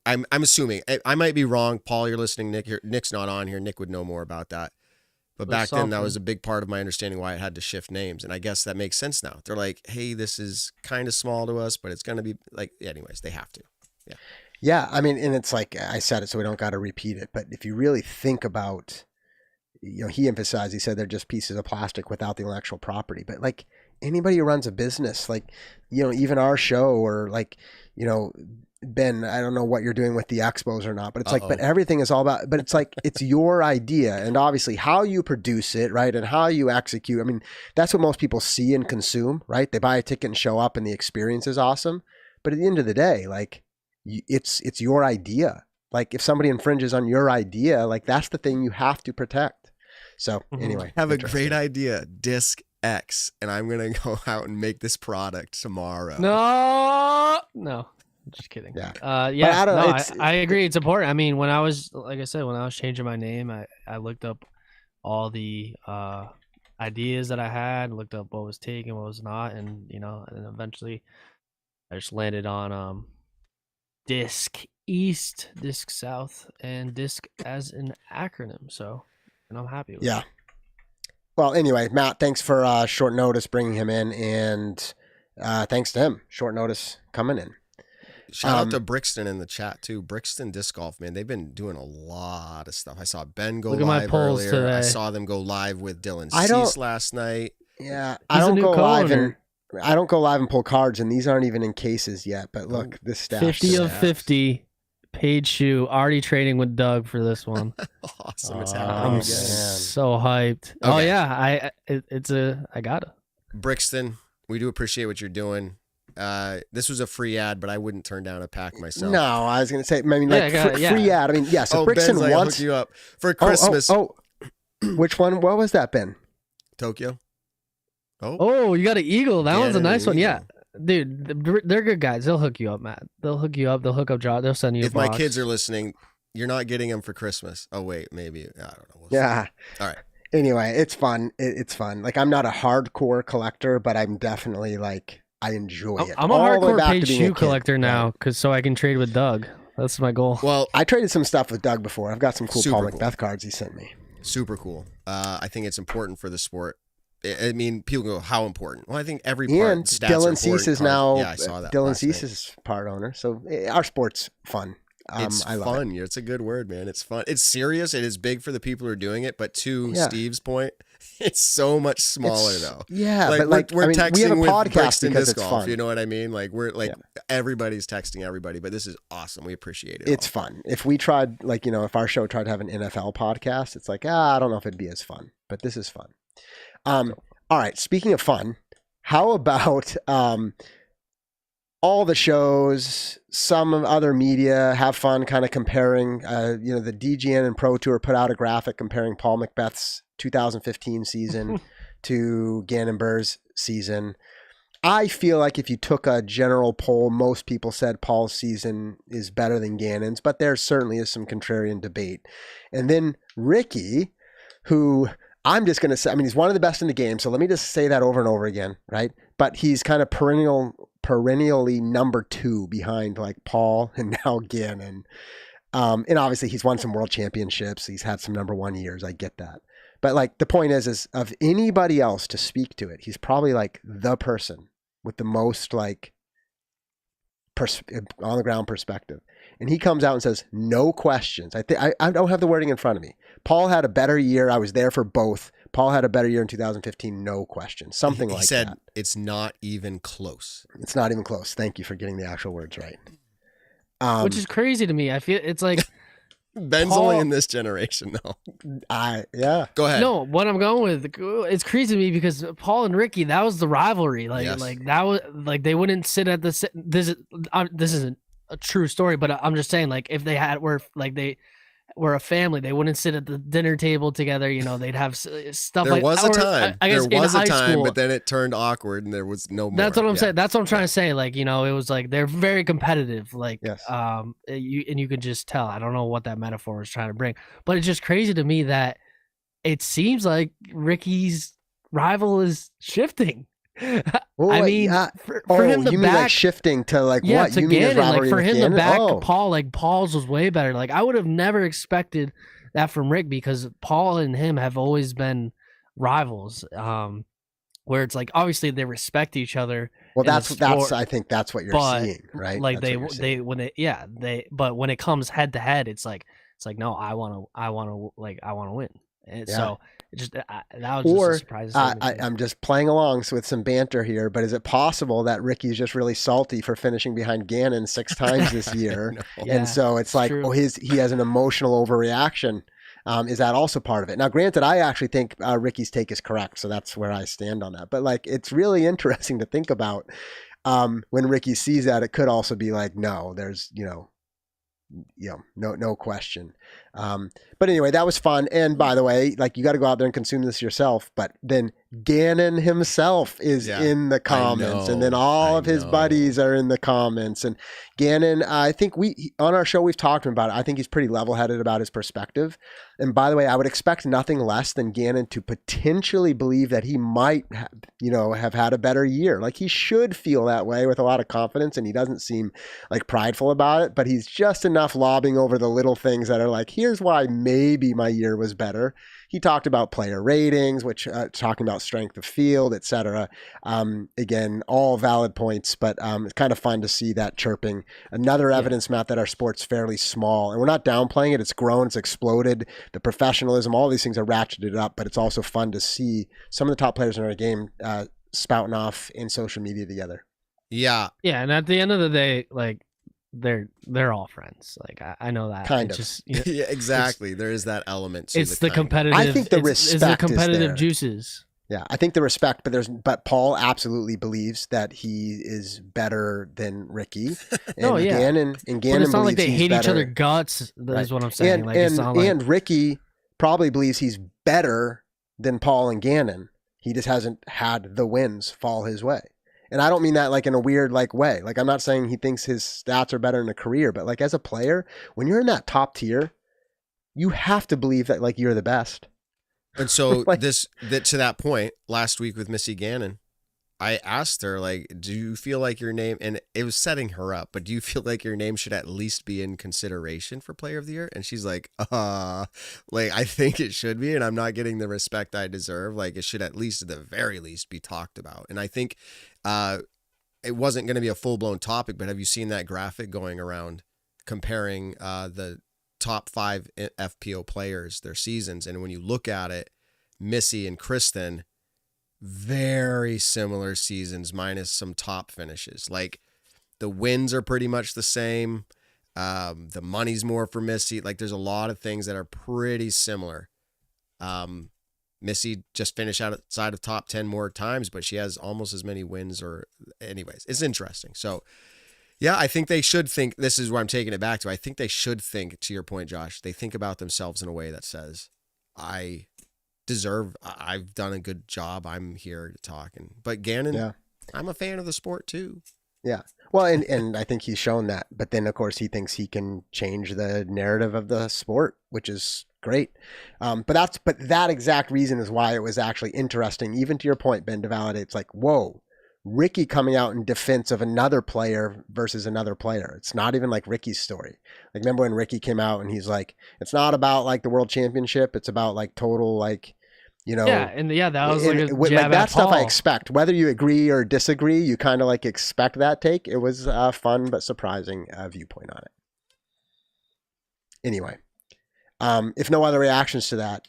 I'm assuming, I might be wrong. Paul, you're listening. Nick's not on here. Nick would know more about that. But back then, that was a big part of my understanding why it had to shift names. And I guess that makes sense now. They're like, hey, this is kind of small to us, but it's going to be like, anyways, they have to. Yeah. Yeah, I mean, and it's like I said it, so we don't got to repeat it. But if you really think about, he emphasized, he said they're just pieces of plastic without the intellectual property. But like anybody who runs a business, like, even our show or like, Ben, I don't know what you're doing with the expos or not, but it's like, but everything is all about, but it's like, it's your idea. And obviously how you produce it, right? And how you execute. I mean, that's what most people see and consume, right? They buy a ticket and show up and the experience is awesome. But at the end of the day, like it's your idea. Like if somebody infringes on your idea, like that's the thing you have to protect. So anyway. Have a great idea, Disc X, and I'm going to go out and make this product tomorrow. No. Just kidding. Yeah. Yeah. I agree. It's important. I mean, when I was, like I said, when I was changing my name, I looked up all the ideas that I had, looked up what was taken, what was not, and and eventually I just landed on Disc East, Disc South, and Disc as an acronym. So, and I'm happy with it. Yeah. Well, anyway, Matt, thanks for short notice bringing him in, and thanks to him, short notice coming in. Shout out to Brixton in the chat too. Brixton Disc Golf, man, they've been doing a lot of stuff. I saw Ben go live earlier. Today. I saw them go live with Dylan Cease last night. Yeah, I don't go live and pull cards, and these aren't even in cases yet. But look, this staff 50 of 50. Paid shoe, already trading with Doug for this one. Awesome, it's happening I'm again. so hyped. Okay. Oh yeah, I got it. Brixton, we do appreciate what you're doing. This was a free ad, but I wouldn't turn down a pack myself. No, I was gonna say, I mean, like free ad. I mean, yes. Yeah, so Brixton Ben's wants hook you up for Christmas. Which one? What was that, Ben? Tokyo. Oh, you got an eagle. That one's a nice one. Eagle. Yeah. Dude, they're good guys. They'll hook you up, Matt. They'll hook you up. They'll hook up Josh. They'll send you a box. If my kids are listening, you're not getting them for Christmas. Oh, wait, maybe. I don't know. Yeah. All right. Anyway, it's fun. It's fun. Like, I'm not a hardcore collector, but I'm definitely like, I enjoy it. I'm a hardcore paid shoe collector now, so I can trade with Doug. That's my goal. Well, I traded some stuff with Doug before. I've got some cool Paul Macbeth cards he sent me. Super cool. I think it's important for the sport. I mean, people go, how important? Well, I think every part. And Dylan Cease is now. Yeah, I saw that. Dylan Cease is part owner, so our sport's fun. It's fun. It's a good word, man. It's fun. It's serious. It is big for the people who are doing it. But to Steve's point, it's so much smaller though. Yeah, like, we're texting we have a with podcast Brixton because Disc it's Golf. fun. You know what I mean? Like everybody's texting everybody. But this is awesome. We appreciate it. It's fun. If we tried, if our show tried to have an NFL podcast, it's like, I don't know if it'd be as fun. But this is fun. All right. Speaking of fun, how about all the shows, some other media have fun kind of comparing, the DGN and Pro Tour put out a graphic comparing Paul Macbeth's 2015 season to Gannon Burr's season. I feel like if you took a general poll, most people said Paul's season is better than Gannon's, but there certainly is some contrarian debate. And then Ricky, who I'm just going to say, I mean, he's one of the best in the game. So let me just say that over and over again, right? But he's kind of perennially number 2 behind like Paul and now Gannon. And obviously he's won some world championships. He's had some number 1 years. I get that. But like the point is of anybody else to speak to it, he's probably like the person with the most like on the ground perspective. And he comes out and says, no questions. I don't have the wording in front of me. Paul had a better year. I was there for both. Paul had a better year in 2015. No questions. Something like that. He said it's not even close. It's not even close. Thank you for getting the actual words right. Which is crazy to me. I feel it's like Ben's only in this generation though. Yeah. Go ahead. No, what I'm going with, it's crazy to me because Paul and Ricky, that was the rivalry. Like that was like they wouldn't sit at this isn't a true story, but I'm just saying, like, if they were a family, they wouldn't sit at the dinner table together. They'd have stuff. There like was a time. I guess there was in a high time, school, but then it turned awkward, and there was no more. That's what I'm saying. That's what I'm trying to say. Like, it was like they're very competitive. Like, yes. You could just tell. I don't know what that metaphor was trying to bring, but it's just crazy to me that it seems like Ricky's rival is shifting. Well, I mean, for him to you back, mean like shifting to like yeah, what? To you mean Gannon, like for him Gannon? to back Paul, like Paul's was way better. Like I would have never expected that from Rick because Paul and him have always been rivals. where it's like obviously they respect each other. Well, in the that's sport, I think that's what you're but seeing, right? like That's what you're seeing. but when it comes head to head, it's like no, I want to win. And Yeah. so it just that was just a Or surprise to me. I'm just playing along with some banter here, but is it possible that Ricky's just really salty for finishing behind Gannon 6 times this year? No. Yeah, And so it's like, true. oh, he has an emotional overreaction. Is that also part of it? Now, granted, I actually think Ricky's take is correct, so that's where I stand on that. But like, it's really interesting to think about when Ricky sees that. It could also be like, no, there's no question. But anyway, that was fun. And by the way, like, you got to go out there and consume this yourself. But then Gannon himself is in the comments, and then all of his buddies are in the comments. And Gannon, I think on our show we've talked about it. I think he's pretty level-headed about his perspective. And by the way, I would expect nothing less than Gannon to potentially believe that he might, have had a better year. Like, he should feel that way with a lot of confidence, and he doesn't seem like prideful about it. But he's just enough lobbing over the little things that are like, here's why maybe my year was better. He talked about player ratings, which talking about strength of field, etc. Again, all valid points, but it's kind of fun to see that chirping. Another evidence, Matt, that our sport's fairly small, and we're not downplaying it. It's grown, it's exploded. The professionalism, all these things are ratcheted up, but it's also fun to see some of the top players in our game spouting off in social media together. Yeah. Yeah, and at the end of the day, like, they're all friends. Like, I know that. Kind of. Just, Yeah, exactly. There is that element to it's the competitive. I think the it's the respect is competitive there. juices. Yeah, I think the respect, but Paul absolutely believes that he is better than Ricky. And Gannon but it's not like they hate each other better. guts. That is what I'm saying. And, like, it's not like, and Ricky probably believes he's better than Paul and Gannon. He just hasn't had the wins fall his way. And I don't mean that like in a weird way. Like, I'm not saying he thinks his stats are better in a career, but like, as a player, when you're in that top tier, you have to believe that like you're the best. And so to that point, last week with Missy Gannon, I asked her, like, do you feel like your name, and it was setting her up, but do you feel like your name should at least be in consideration for Player of the Year? And she's like, I think it should be, and I'm not getting the respect I deserve. Like, it should at least, at the very least, be talked about. And I think it wasn't going to be a full-blown topic, but have you seen that graphic going around comparing the top 5 FPO players, their seasons? And when you look at it, Missy and Kristen, very similar seasons minus some top finishes. Like, the wins are pretty much the same. The money's more for Missy. Like, there's a lot of things that are pretty similar. Missy just finished outside of top 10 more times, but she has almost as many wins. Or anyways, it's interesting. So yeah, I think they should think, this is where I'm taking it back to. I think they should think, to your point, Josh, they think about themselves in a way that says, I've done a good job. I'm here to talk. But Gannon, I'm a fan of the sport too. Yeah. Well, and I think he's shown that, but then of course he thinks he can change the narrative of the sport, which is great. But that exact reason is why it was actually interesting, even to your point, Ben, to validate. It's like, whoa, Ricky coming out in defense of another player versus another player. It's not even like Ricky's story. Like, remember when Ricky came out and he's like, it's not about like the world championship. It's about like total, like, that was like a jab like that at stuff Paul. I expect. Whether you agree or disagree, you kind of like expect that take. It was a fun but surprising viewpoint on it. Anyway, if no other reactions to that,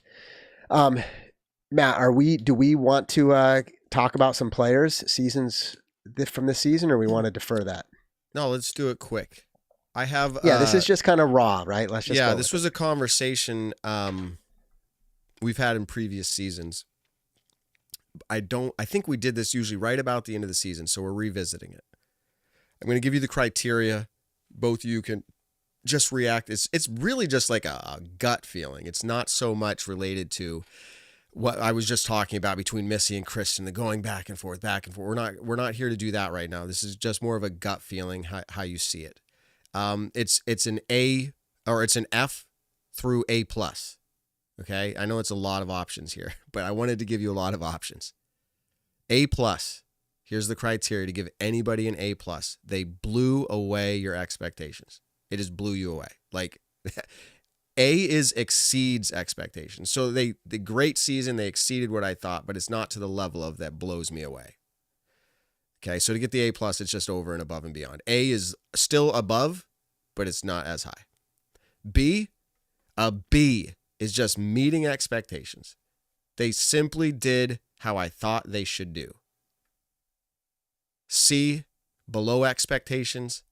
Matt, do we want to talk about some players seasons from this season, or we want to defer that? No, let's do it quick. I have this is just kind of raw, right? Let's just this was a conversation we've had in previous seasons. I think we did this usually right about the end of the season, so we're revisiting it. I'm going to give you the criteria. Both of you can just react. It's really just like a gut feeling. It's not so much related to what I was just talking about between Missy and Kristen, the going back and forth. We're not here to do that right now. This is just more of a gut feeling, how you see it. It's an A, or it's an F through A+. Okay, I know it's a lot of options here, but I wanted to give you a lot of options. A+. Here's the criteria to give anybody an A+. They blew away your expectations. It just blew you away. Like, A is exceeds expectations. So the great season, they exceeded what I thought, but it's not to the level of that blows me away. Okay, so to get the A+, it's just over and above and beyond. A is still above, but it's not as high. B, a B is just meeting expectations. They simply did how I thought they should do. C, below expectations.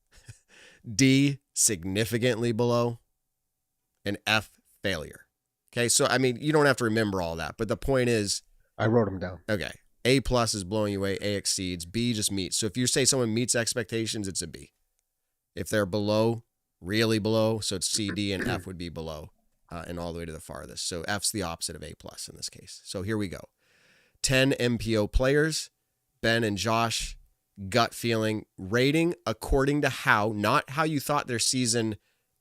D, significantly below. And F, failure. Okay, so I mean, you don't have to remember all that, but the point is, I wrote them down. okay, A+ is blowing you away, A exceeds, B just meets. So if you say someone meets expectations, it's a B. If they're below, really below, so it's C, D, and F would be below, and all the way to the farthest. So F's the opposite of A+ in this case. So here we go. 10 MPO players, Ben and Josh, gut feeling, rating according to how, not how you thought their season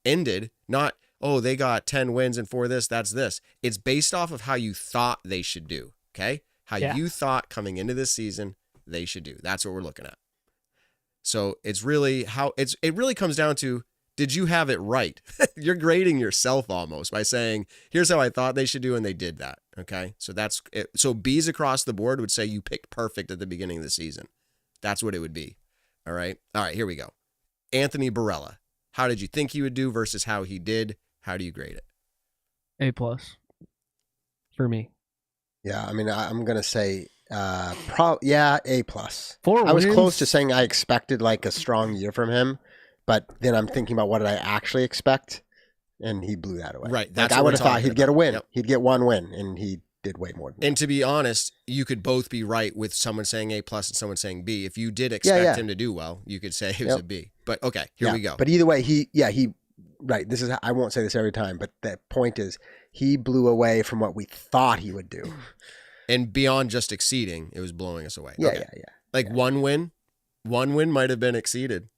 ended, not, oh, they got 10 wins and 4 this, that's this. It's based off of how you thought they should do, okay? How you thought coming into this season they should do. That's what we're looking at. So it's really it really comes down to, did you have it right? You're grading yourself almost by saying, here's how I thought they should do, and they did that, okay? So that's it. So B's across the board would say you picked perfect at the beginning of the season. That's what it would be, all right? All right, here we go. Anthony Barella, how did you think he would do versus how he did? How do you grade it? A+ for me. Yeah, I mean, I'm gonna say, A+. 4 I was wins? close to saying I expected like a strong year from him, but then I'm thinking about what did I actually expect, and he blew that away. Right, that's like, I what would we're have thought talking he'd get a about. win. Yep. He'd get one win, and he did way more than that. And to be honest, you could both be right with someone saying A+ and someone saying B. If you did expect him to do well, you could say it was a B. But okay, here we go. But either way, he right. This is, I won't say this every time, but the point is, he blew away from what we thought he would do. And beyond just exceeding, it was blowing us away. Yeah, Okay. yeah. Like one win might have been exceeded.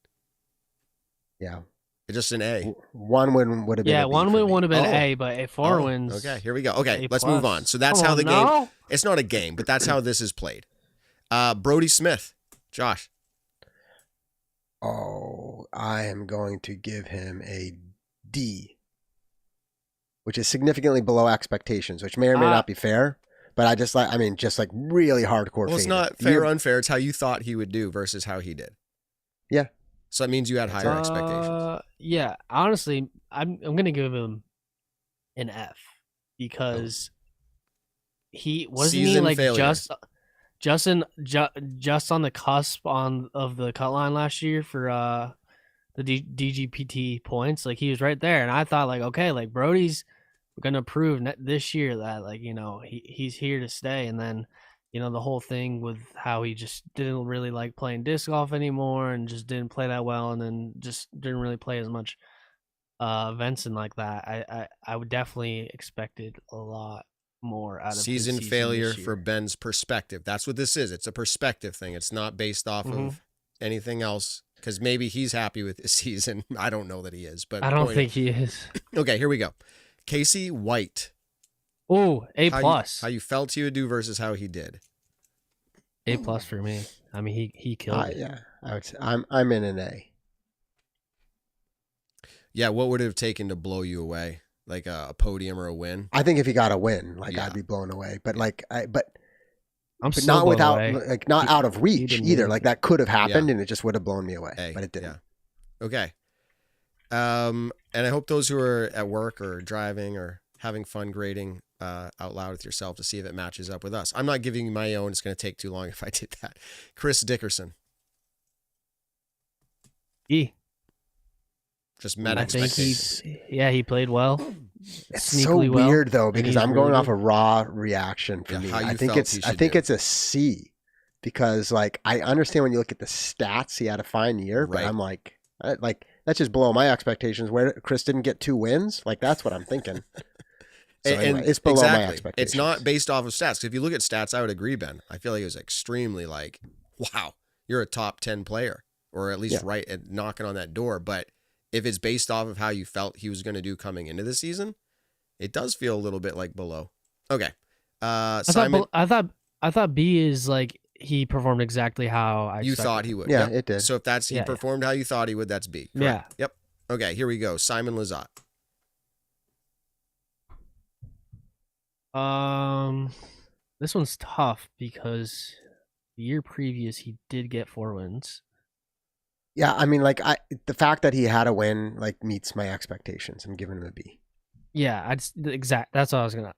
Yeah. It's just an A. One win would have been. Yeah, a B one for win me. would have been A, but 4 wins. Okay, here we go. Okay, A+. let's move on. So that's Come how on, the game. no. It's not a game, but that's how this is played. Brody Smith, Josh. Oh, I am going to give him a D, which is significantly below expectations, which may or may not be fair. But I just like really hardcore. Well, it's not fair or unfair. It's how you thought he would do versus how he did. Yeah. So that means you had higher expectations. Yeah, honestly, I'm gonna give him an F because he wasn't Season like failure. just on the cusp of the cut line last year for the DGPT points. Like he was right there, and I thought like, okay, like Brody's gonna prove this year that like, you know, he's here to stay. And then, you know, the whole thing with how he just didn't really like playing disc golf anymore and just didn't play that well, and then just didn't really play as much events and like that. I would definitely expected a lot more out of Season his failure this year. for Ben's perspective. That's what this is. It's a perspective thing. It's not based off of anything else. Because maybe he's happy with this season. I don't know that he is, but I don't think he is. Okay, here we go. Casey White. Oh, A+. How you felt he would do versus how he did. A+ for me. I mean, he killed it. Yeah, I would say I'm in an A. Yeah, what would it have taken to blow you away? Like a podium or a win? I think if he got a win, like Yeah. I'd be blown away. But I'm but still not blown without away. like not out of reach didn't either. win. Like that could have happened, and it just would have blown me away. A, But it didn't. Yeah. Okay. And I hope those who are at work or driving or having fun grading out loud with yourself to see if it matches up with us. I'm not giving you my own. It's going to take too long if I did that. Chris Dickerson. E. Just met I think expectations. he played well. It's so Sneakily well, weird though, and because he's I'm going really off good. a raw reaction for Yeah, me. how you I think felt it's he I should think do. it's a C, because like I understand when you look at the stats, he had a fine year, but Right. I'm like that's just below my expectations. Where Chris didn't get 2 wins, like that's what I'm thinking. So anyway, it's below my expectations. It's not based off of stats. 'Cause if you look at stats, I would agree, Ben. I feel like it was extremely like, wow, you're a top 10 player, or at least right at knocking on that door. But if it's based off of how you felt he was going to do coming into the season, it does feel a little bit like below. Okay. Simon, I thought B is like he performed exactly how I you expected. thought he would. Yeah, Yep. it did. So if that's he Yeah, yeah. performed how you thought he would, that's B. Correct. Yeah. Yep. Okay, here we go. Simon Lizotte. This one's tough because the year previous he did get 4 wins. Yeah, I mean, like the fact that he had a win like meets my expectations. I'm giving him a B. Yeah, that's what I was gonna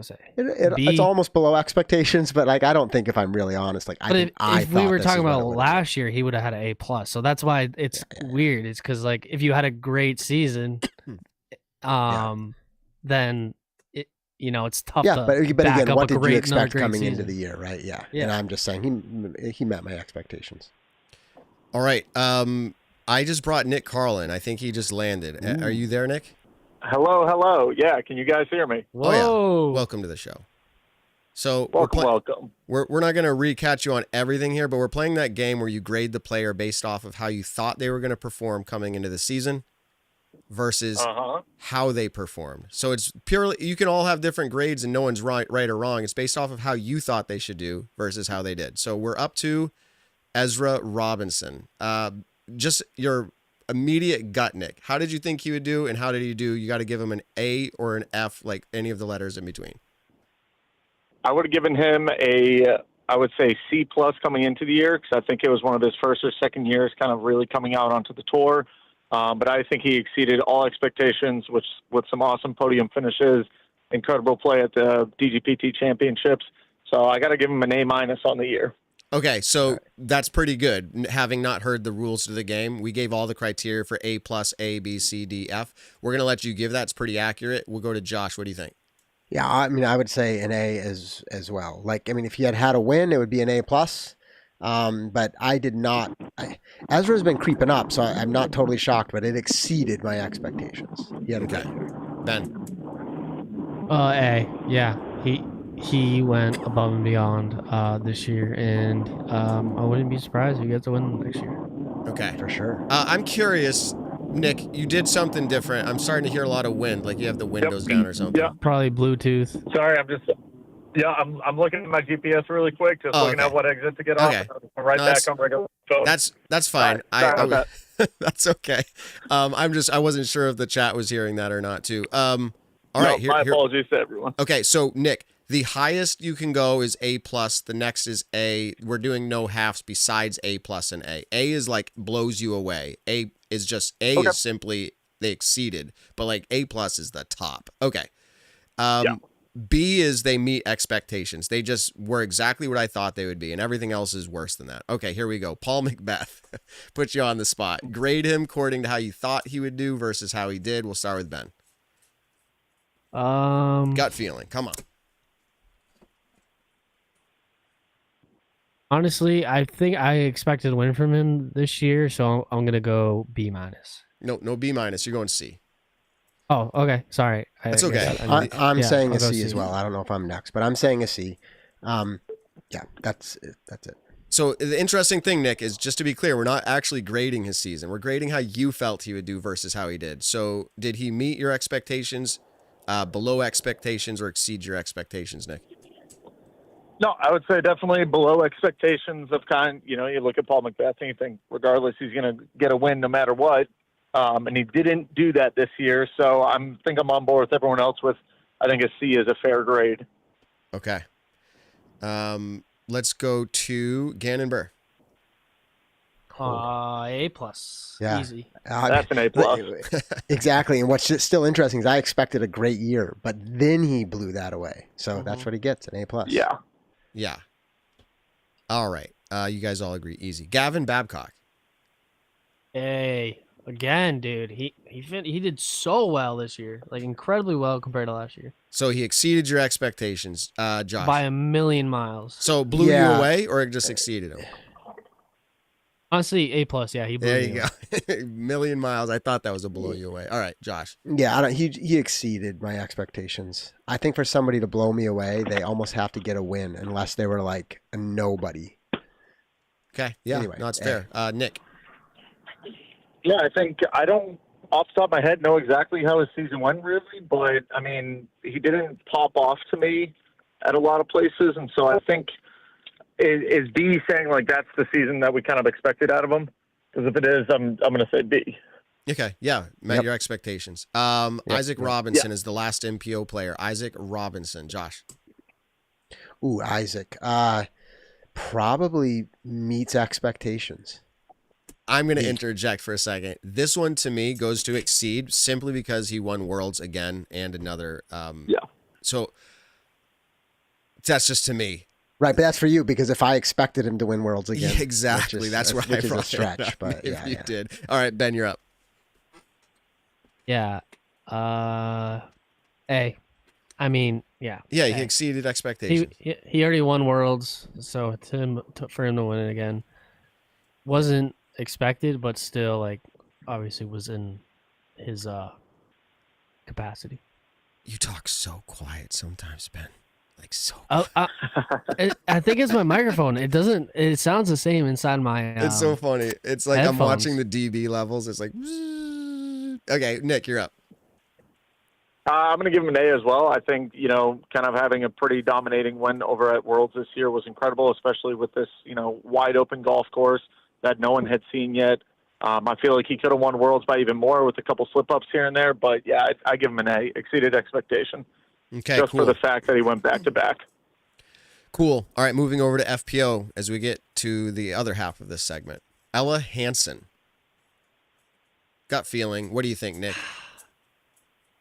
say. B. It's almost below expectations, but like I don't think if I'm really honest, like But if we were talking about last year, year, he would have had an A+. So that's why it's weird. It's because like if you had a great season, then it's tough. Yeah, to but back again, up what a did great, you expect great coming season. into the year, right? Yeah. Yeah. And I'm just saying he met my expectations. All right. I just brought Nick Carlin. I think he just landed. Ooh. Are you there, Nick? Hello. Yeah, can you guys hear me? Whoa. Oh, yeah. Welcome to the show. So welcome. We're not going to recatch you on everything here, but we're playing that game where you grade the player based off of how you thought they were going to perform coming into the season versus how they performed. So it's purely, you can all have different grades and no one's right or wrong. It's based off of how you thought they should do versus how they did. So we're up to Ezra Robinson. Just your immediate gut, Nick. How did you think he would do and how did he do? You got to give him an A or an F, like any of the letters in between. I would have given him I would say C+ coming into the year because I think it was one of his first or second years kind of really coming out onto the tour. But I think he exceeded all expectations with some awesome podium finishes, incredible play at the DGPT championships. So I got to give him an A- on the year. Okay, so that's pretty good. Having not heard the rules to the game, we gave all the criteria for A+, A, B, C, D, F. We're going to let you give that. It's pretty accurate. We'll go to Josh. What do you think? Yeah, I mean, I would say an A as well. Like, I mean, if he had a win, it would be an A+. But I did not. Ezra's been creeping up, so I'm not totally shocked, but it exceeded my expectations. He had a good year. Ben? A. Yeah, he went above and beyond this year, and I wouldn't be surprised if he gets a win next year. Okay. For sure. I'm curious, Nick, you did something different. I'm starting to hear a lot of wind, like you have the windows down or something. Yeah. Probably Bluetooth. Sorry, I'm looking at my GPS really quick, just looking at what exit to get off. I'm right back on regular phone. That's fine. Sorry, that's okay. I wasn't sure if the chat was hearing that or not too. All right. My apologies to everyone. Okay, so Nick, the highest you can go is A+. The next is A. We're doing no halves besides A+ and A. A is like blows you away. A is just is simply they exceeded, but like A+ is the top. Okay. B is they meet expectations. They just were exactly what I thought they would be, and everything else is worse than that. Okay, here we go. Paul Macbeth, put you on the spot. Grade him according to how you thought he would do versus how he did. We'll start with Ben. Gut feeling. Come on. Honestly, I think I expected a win from him this year, so I'm gonna go B-. No B-. You're going C. Oh, okay. Sorry. That's okay. I'm saying a C as well. I don't know if I'm next, but I'm saying a C. Yeah, that's it. So the interesting thing, Nick, is just to be clear, we're not actually grading his season. We're grading how you felt he would do versus how he did. So did he meet your expectations, below expectations, or exceed your expectations, Nick? No, I would say definitely below expectations of you look at Paul Macbeth and you think regardless he's going to get a win no matter what. And he didn't do that this year. So I think I'm on board with everyone else with, I think a C is a fair grade. Okay. Let's go to Gannon Burr. A+. Yeah. Easy. That's an A+. Exactly. And what's still interesting is I expected a great year, but then he blew that away. So that's what he gets, an A+. Yeah. Yeah. All right. You guys all agree. Easy. Gavin Babcock. A. Again, dude. He did so well this year. Like, incredibly well compared to last year. So he exceeded your expectations, Josh. By a million miles. So blew you away or just exceeded him? Honestly, A+, yeah, he blew There me you go. Million miles. I thought that was a blow you away. All right, Josh. Yeah, he exceeded my expectations. I think for somebody to blow me away, they almost have to get a win unless they were like a nobody. Okay, yeah, anyway, no, it's fair. Nick. Yeah, I think I don't, off the top of my head, know exactly how his season went really, but I mean, he didn't pop off to me at a lot of places, and so I think is B saying like that's the season that we kind of expected out of him? Because if it is, I'm going to say B. Okay, yeah, met Yep. your expectations. Yep, Isaac yep. Robinson is the last MPO player. Isaac Robinson, Josh. Ooh, Isaac. Probably meets expectations. I'm going to B. interject for a second. This one to me goes to exceed simply because he won Worlds again and another. So that's just to me. Right, but that's for you because if I expected him to win Worlds again, Yeah, exactly. That's why which I is a brought stretch. it up, But if yeah, you yeah. did. All right, Ben, you're up. Yeah. A. I mean, yeah. Yeah, he A. exceeded expectations. He already won Worlds, so for him to win it again wasn't expected, but still, like, obviously was in his capacity. You talk so quiet sometimes, Ben. Like so. I think it's my microphone. It doesn't. It sounds the same inside my. It's so funny. It's like headphones. I'm watching the DB levels. It's like, okay, Nick, you're up. I'm going to give him an A as well. I think, kind of having a pretty dominating win over at Worlds this year was incredible, especially with this, wide open golf course that no one had seen yet. I feel like he could have won Worlds by even more with a couple slip-ups here and there, but yeah, I give him an A. Exceeded expectation. Okay, just cool. for the fact that he went back-to-back. Cool. All right, moving over to FPO as we get to the other half of this segment. Ella Hansen. Gut feeling. What do you think, Nick?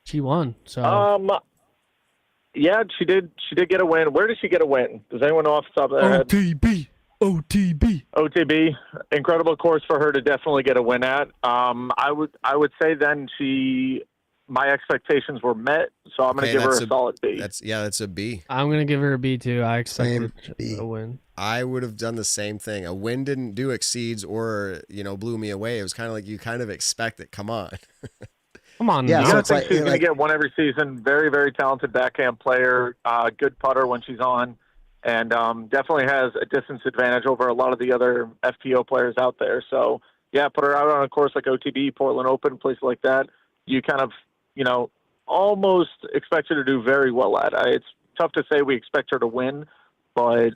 She won. So yeah, she did get a win. Where did she get a win? Does anyone know off the top of their head? OTB. Incredible course for her to definitely get a win at. I would say then my expectations were met, so I'm going to give her a solid B. That's a B. I'm going to give her a B too. I expected a win. I would have done the same thing. A win didn't do exceeds or, blew me away. It was kind of like you kind of expect it. Come on. Come on. Yeah, I so think she's going to get one every season. Very, very talented backhand player. Good putter when she's on. And definitely has a distance advantage over a lot of the other FPO players out there. So, yeah, put her out on a course like OTB, Portland Open, places like that. You kind of, almost expect her to do very well at. It's tough to say we expect her to win, but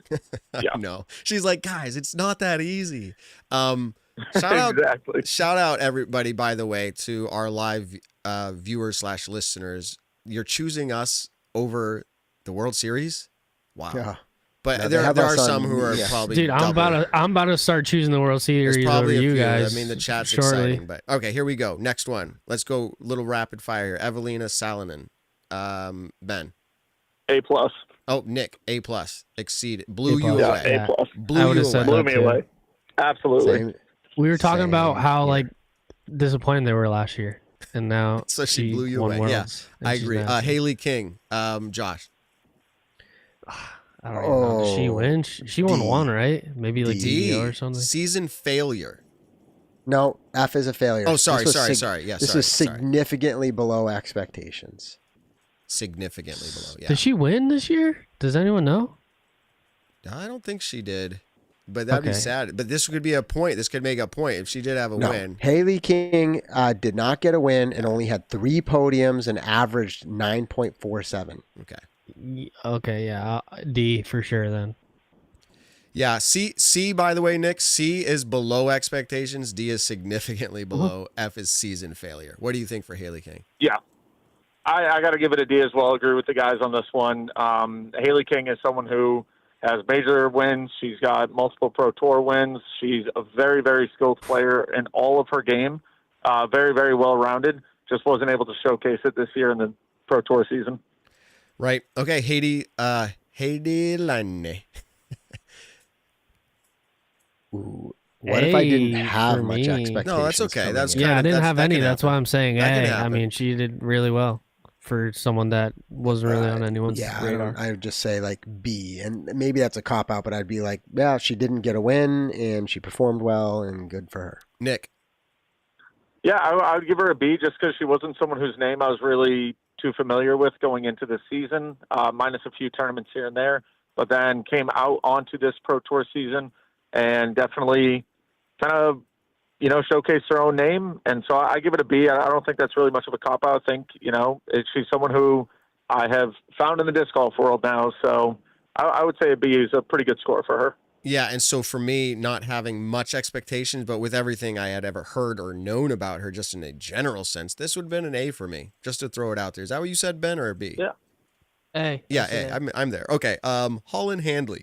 yeah. I know. She's like, guys, it's not that easy. Exactly. Shout out everybody, by the way, to our live viewers / listeners. You're choosing us over the World Series. Wow. Yeah. But there are some who are probably. Dude, I'm about to start choosing the World Series over you guys. I mean, the chat's exciting, but okay, here we go. Next one. Let's go little rapid fire here. Evelina Salonen. Ben. A+. Oh, Nick. A+. Exceeded. Blew you away. A+. Blew me away. Absolutely. We were talking about how like disappointed they were last year, and now so she blew you away. Worlds, yeah, I agree. Haley King. Josh. I don't know. Did she win? She won one, right? Maybe like D or something. Season failure. No, F is a failure. Oh, sorry. Yeah, this is significantly below expectations. Significantly below. Yeah. Did she win this year? Does anyone know? I don't think she did, but that'd be sad. But this could be a point. This could make a point if she did have a win. Haley King did not get a win and only had 3 podiums and averaged 9.47. Okay. Okay, yeah, D for sure then. Yeah, C by the way, Nick, C is below expectations. D is significantly below. F is season failure. What do you think for Haley King? Yeah, I got to give it a D as well. I agree with the guys on this one. Haley King is someone who has major wins. She's got multiple Pro Tour wins. She's a very, very skilled player in all of her game. Very, very well-rounded. Just wasn't able to showcase it this year in the Pro Tour season. Right. Okay, Heidi Lane. What if I didn't have much expectations? No, that's okay. That's I didn't have any. That's why I'm saying A. I mean, she did really well for someone that wasn't really on anyone's radar. I would just say like B, and maybe that's a cop out, but I'd be like, yeah, she didn't get a win, and she performed well, and good for her. Nick. Yeah, I would give her a B just because she wasn't someone whose name I was really too familiar with going into the season, minus a few tournaments here and there, but then came out onto this Pro Tour season and definitely kind of, showcased her own name. And so I give it a B. I don't think that's really much of a cop-out. I think, she's someone who I have found in the disc golf world now. So I would say a B is a pretty good score for her. Yeah, and so for me, not having much expectations, but with everything I had ever heard or known about her, just in a general sense, this would have been an A for me. Just to throw it out there. Is that what you said, Ben, or a B? Yeah. A. Yeah, I said A. I'm there. Okay. Holland Handley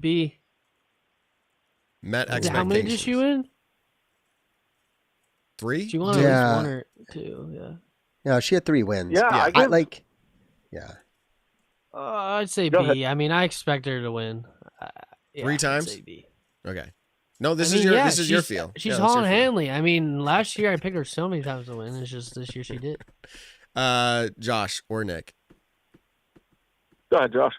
B. met How expectations. many did she win? 3? She won at Yeah. least 1 or 2. Yeah. No, she had 3 wins. Yeah, Yeah. I give, Yeah. I'd say Go B. I mean, I expect her to win. Yeah, 3 I'd times? say B. Okay. No, this I is mean, your yeah, this is your she's- feel. She's Yeah, that's your Holland feel. Handley. I mean, last year I picked her so many times to win. It's just this year she did. Josh or Nick. go ahead, Josh.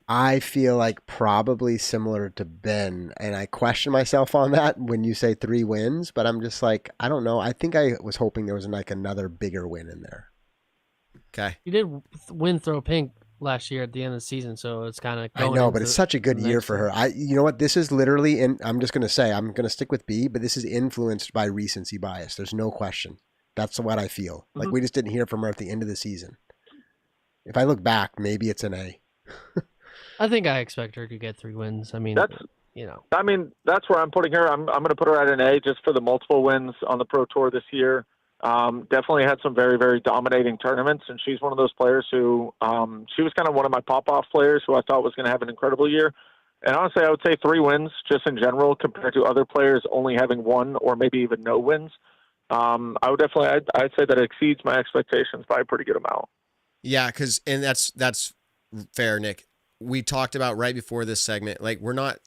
I feel like probably similar to Ben, and I question myself on that when you say 3 wins, but I'm just like, I don't know. I think I was hoping there was like another bigger win in there. Okay. You did win Throw Pink last year at the end of the season, so it's kind of. I know, but it's such a good year for her. You know what? This is literally, I'm just going to say, I'm going to stick with B, but this is influenced by recency bias. There's no question. That's what I feel. Like we just didn't hear from her at the end of the season. If I look back, maybe it's an A. I think I expect her to get 3 wins. I mean, That's where I'm putting her. I'm going to put her at an A just for the multiple wins on the Pro Tour this year. Definitely had some very, very dominating tournaments, and she's one of those players who she was kind of one of my pop-off players who I thought was going to have an incredible year. And honestly, I would say 3 wins just in general compared to other players only having 1 or maybe even no wins. I would definitely, I'd say that it exceeds my expectations by a pretty good amount. Yeah, and that's fair, Nick. We talked about right before this segment, like we're not,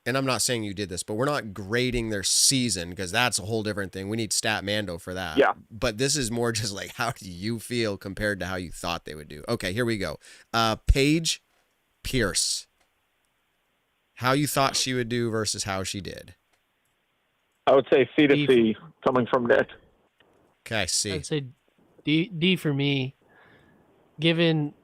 and I'm not saying you did this, but we're not grading their season because that's a whole different thing. We need Stat Mando for that. Yeah. But this is more just like, how do you feel compared to how you thought they would do? Okay, here we go. Paige Pierce. How you thought she would do versus how she did. I would say C to D. C coming from Nick. Okay, C. I'd say D for me. Given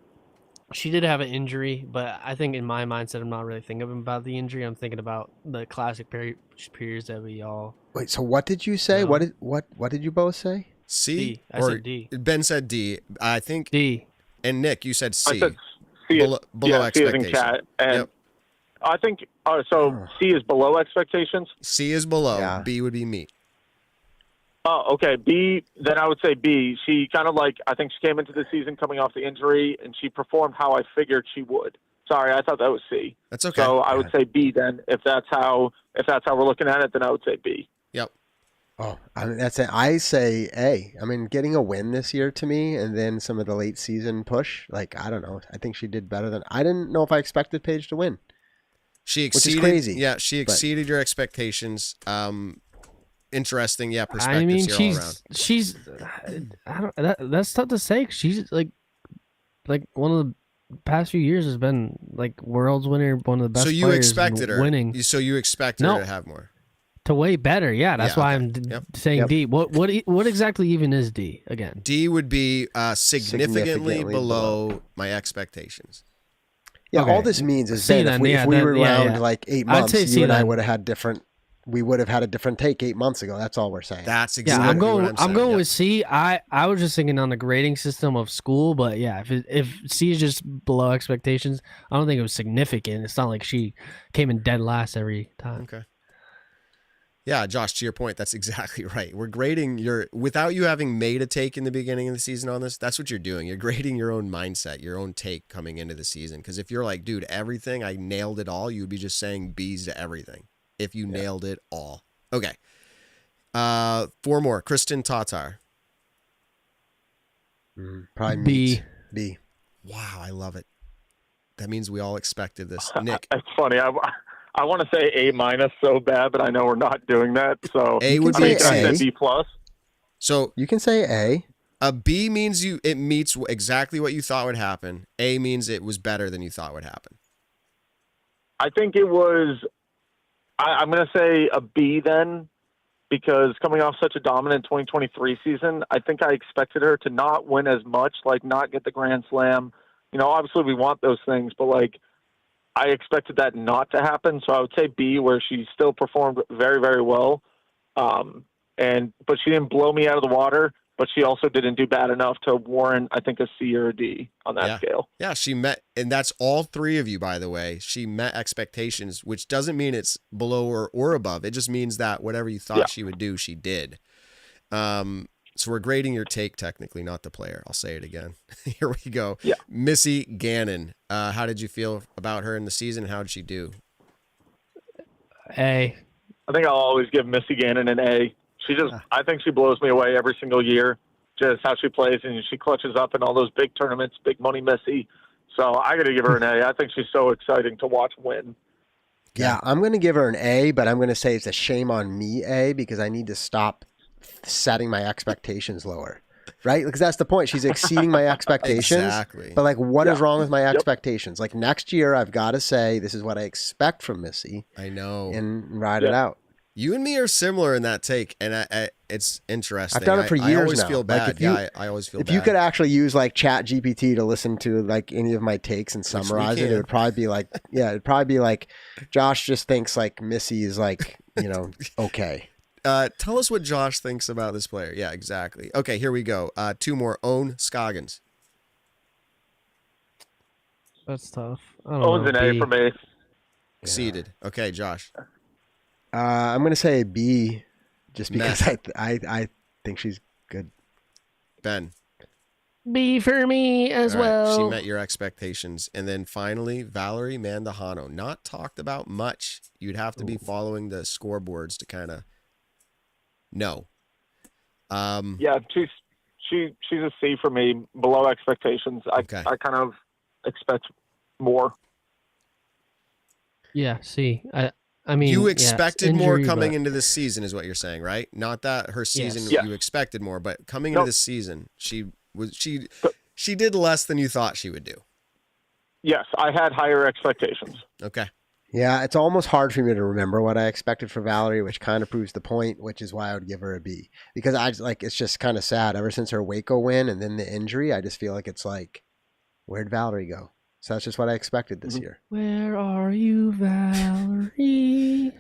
she did have an injury, but I think in my mindset, I'm not really thinking about the injury. I'm thinking about the classic periods that we all. Wait, so what did you say? No. What did you both say? C? D. I Or said D. Ben said D. I think, D. and Nick, you said C. I said C below C is in expectation. cat, and Yep. I think so. C is below expectations. C is below. Yeah. B would be meat. Oh, okay. B, then I would say B. She kind of I think she came into the season coming off the injury, and she performed how I figured she would. Sorry, I thought that was C. That's okay. So I would say B then. If that's how we're looking at it, then I would say B. Yep. Oh, I mean, that's it. I say A. I mean, getting a win this year to me, and then some of the late season push, like, I don't know. I think she did better than I didn't know if I expected Paige to win. She Which exceeded. is crazy. Yeah, she exceeded your expectations. Interesting. Yeah, perspectives I mean, here all around. she's. I don't. That's tough to say. 'Cause she's like one of the past few years has been like world's winner, one of the best. So you players expected her winning. So you expect her No. to have more. To way better. Yeah, that's Yeah, why okay. I'm Yep. saying Yep. D. What exactly even is D again? D would be significantly Significantly below my expectations. Yeah, Okay. all this means is C that then, if yeah, we that- were yeah, around yeah. like 8 I'd months, say C you and I then. would have had different. We would have had a different take 8 months ago. That's all we're saying. That's Yeah, exactly I'm going. what I'm saying. going Yep. with C. I was just thinking on the grading system of school, but yeah, if C is just below expectations, I don't think it was significant. It's not like she came in dead last every time. Okay. Yeah, Josh, to your point, that's exactly right. We're grading without you having made a take in the beginning of the season on this, that's what you're doing. You're grading your own mindset, your own take coming into the season. Because if you're like, dude, everything, I nailed it all, you'd be just saying B's to everything if you nailed it all. Okay. 4 more. Kristen Tatar. Probably B. meets B. Wow, I love it. That means we all expected this. Nick, It's funny. I want to say A minus so bad, but I know we're not doing that. So A would can be say I A. said B plus. so You can say A. a B means it meets exactly what you thought would happen. A means it was better than you thought would happen. I think it was. I'm going to say a B then, because coming off such a dominant 2023 season, I think I expected her to not win as much, like not get the Grand Slam. You know, obviously we want those things, but like I expected that not to happen. So I would say B, where she still performed very, very well. But she didn't blow me out of the water. but she also didn't do bad enough to warrant, I think, a C or a D on that scale. Yeah, she met, and that's all three of you, by the way. She met expectations, which doesn't mean it's below or above. It just means that whatever you thought she would do, she did. So we're grading your take technically, not the player. I'll say it again. Here we go. Yeah. Missy Gannon. How did you feel about her in the season? How did she do? A. I think I'll always give Missy Gannon an A. I think she blows me away every single year. Just how she plays, and she clutches up in all those big tournaments, big money Missy. So I got to give her an A. I think she's so exciting to watch win. Yeah, I'm going to give her an A, but I'm going to say it's a shame on me A, because I need to stop setting my expectations lower. Right? Because that's the point. She's exceeding my expectations. Exactly. But like, what is wrong with my expectations? Like next year, I've got to say, this is what I expect from Missy. I know. And ride it out. You and me are similar in that take, and it's interesting. I've done it for years now. I always feel bad. Like I always feel bad. If you could actually use like Chat GPT to listen to like any of my takes and summarize it, it would probably be like, it'd probably be like, Josh just thinks like Missy is like, okay. Tell us what Josh thinks about this player. Yeah, exactly. Okay, here we go. Two more. Owen Scoggins. That's tough. Owen's an A for me. Exceeded. Okay, Josh. I'm going to say a B, just because I think she's good. Ben. B for me as well. She met your expectations. And then finally, Valerie Mandahano. Not talked about much. You'd have to be following the scoreboards to kind of know. Yeah, she's a C for me, below expectations. I kind of expect more. Yeah, C. I mean, you expected more coming but... into this season, is what you're saying, right? Not that her season you expected more, but coming into this season, she did less than you thought she would do. Yes, I had higher expectations. Okay. Yeah, it's almost hard for me to remember what I expected for Valerie, which kind of proves the point, which is why I would give her a B. Because it's just kind of sad. Ever since her Waco win and then the injury, I just feel like it's like, where'd Valerie go? So that's just what I expected this year. Where are you, Valerie?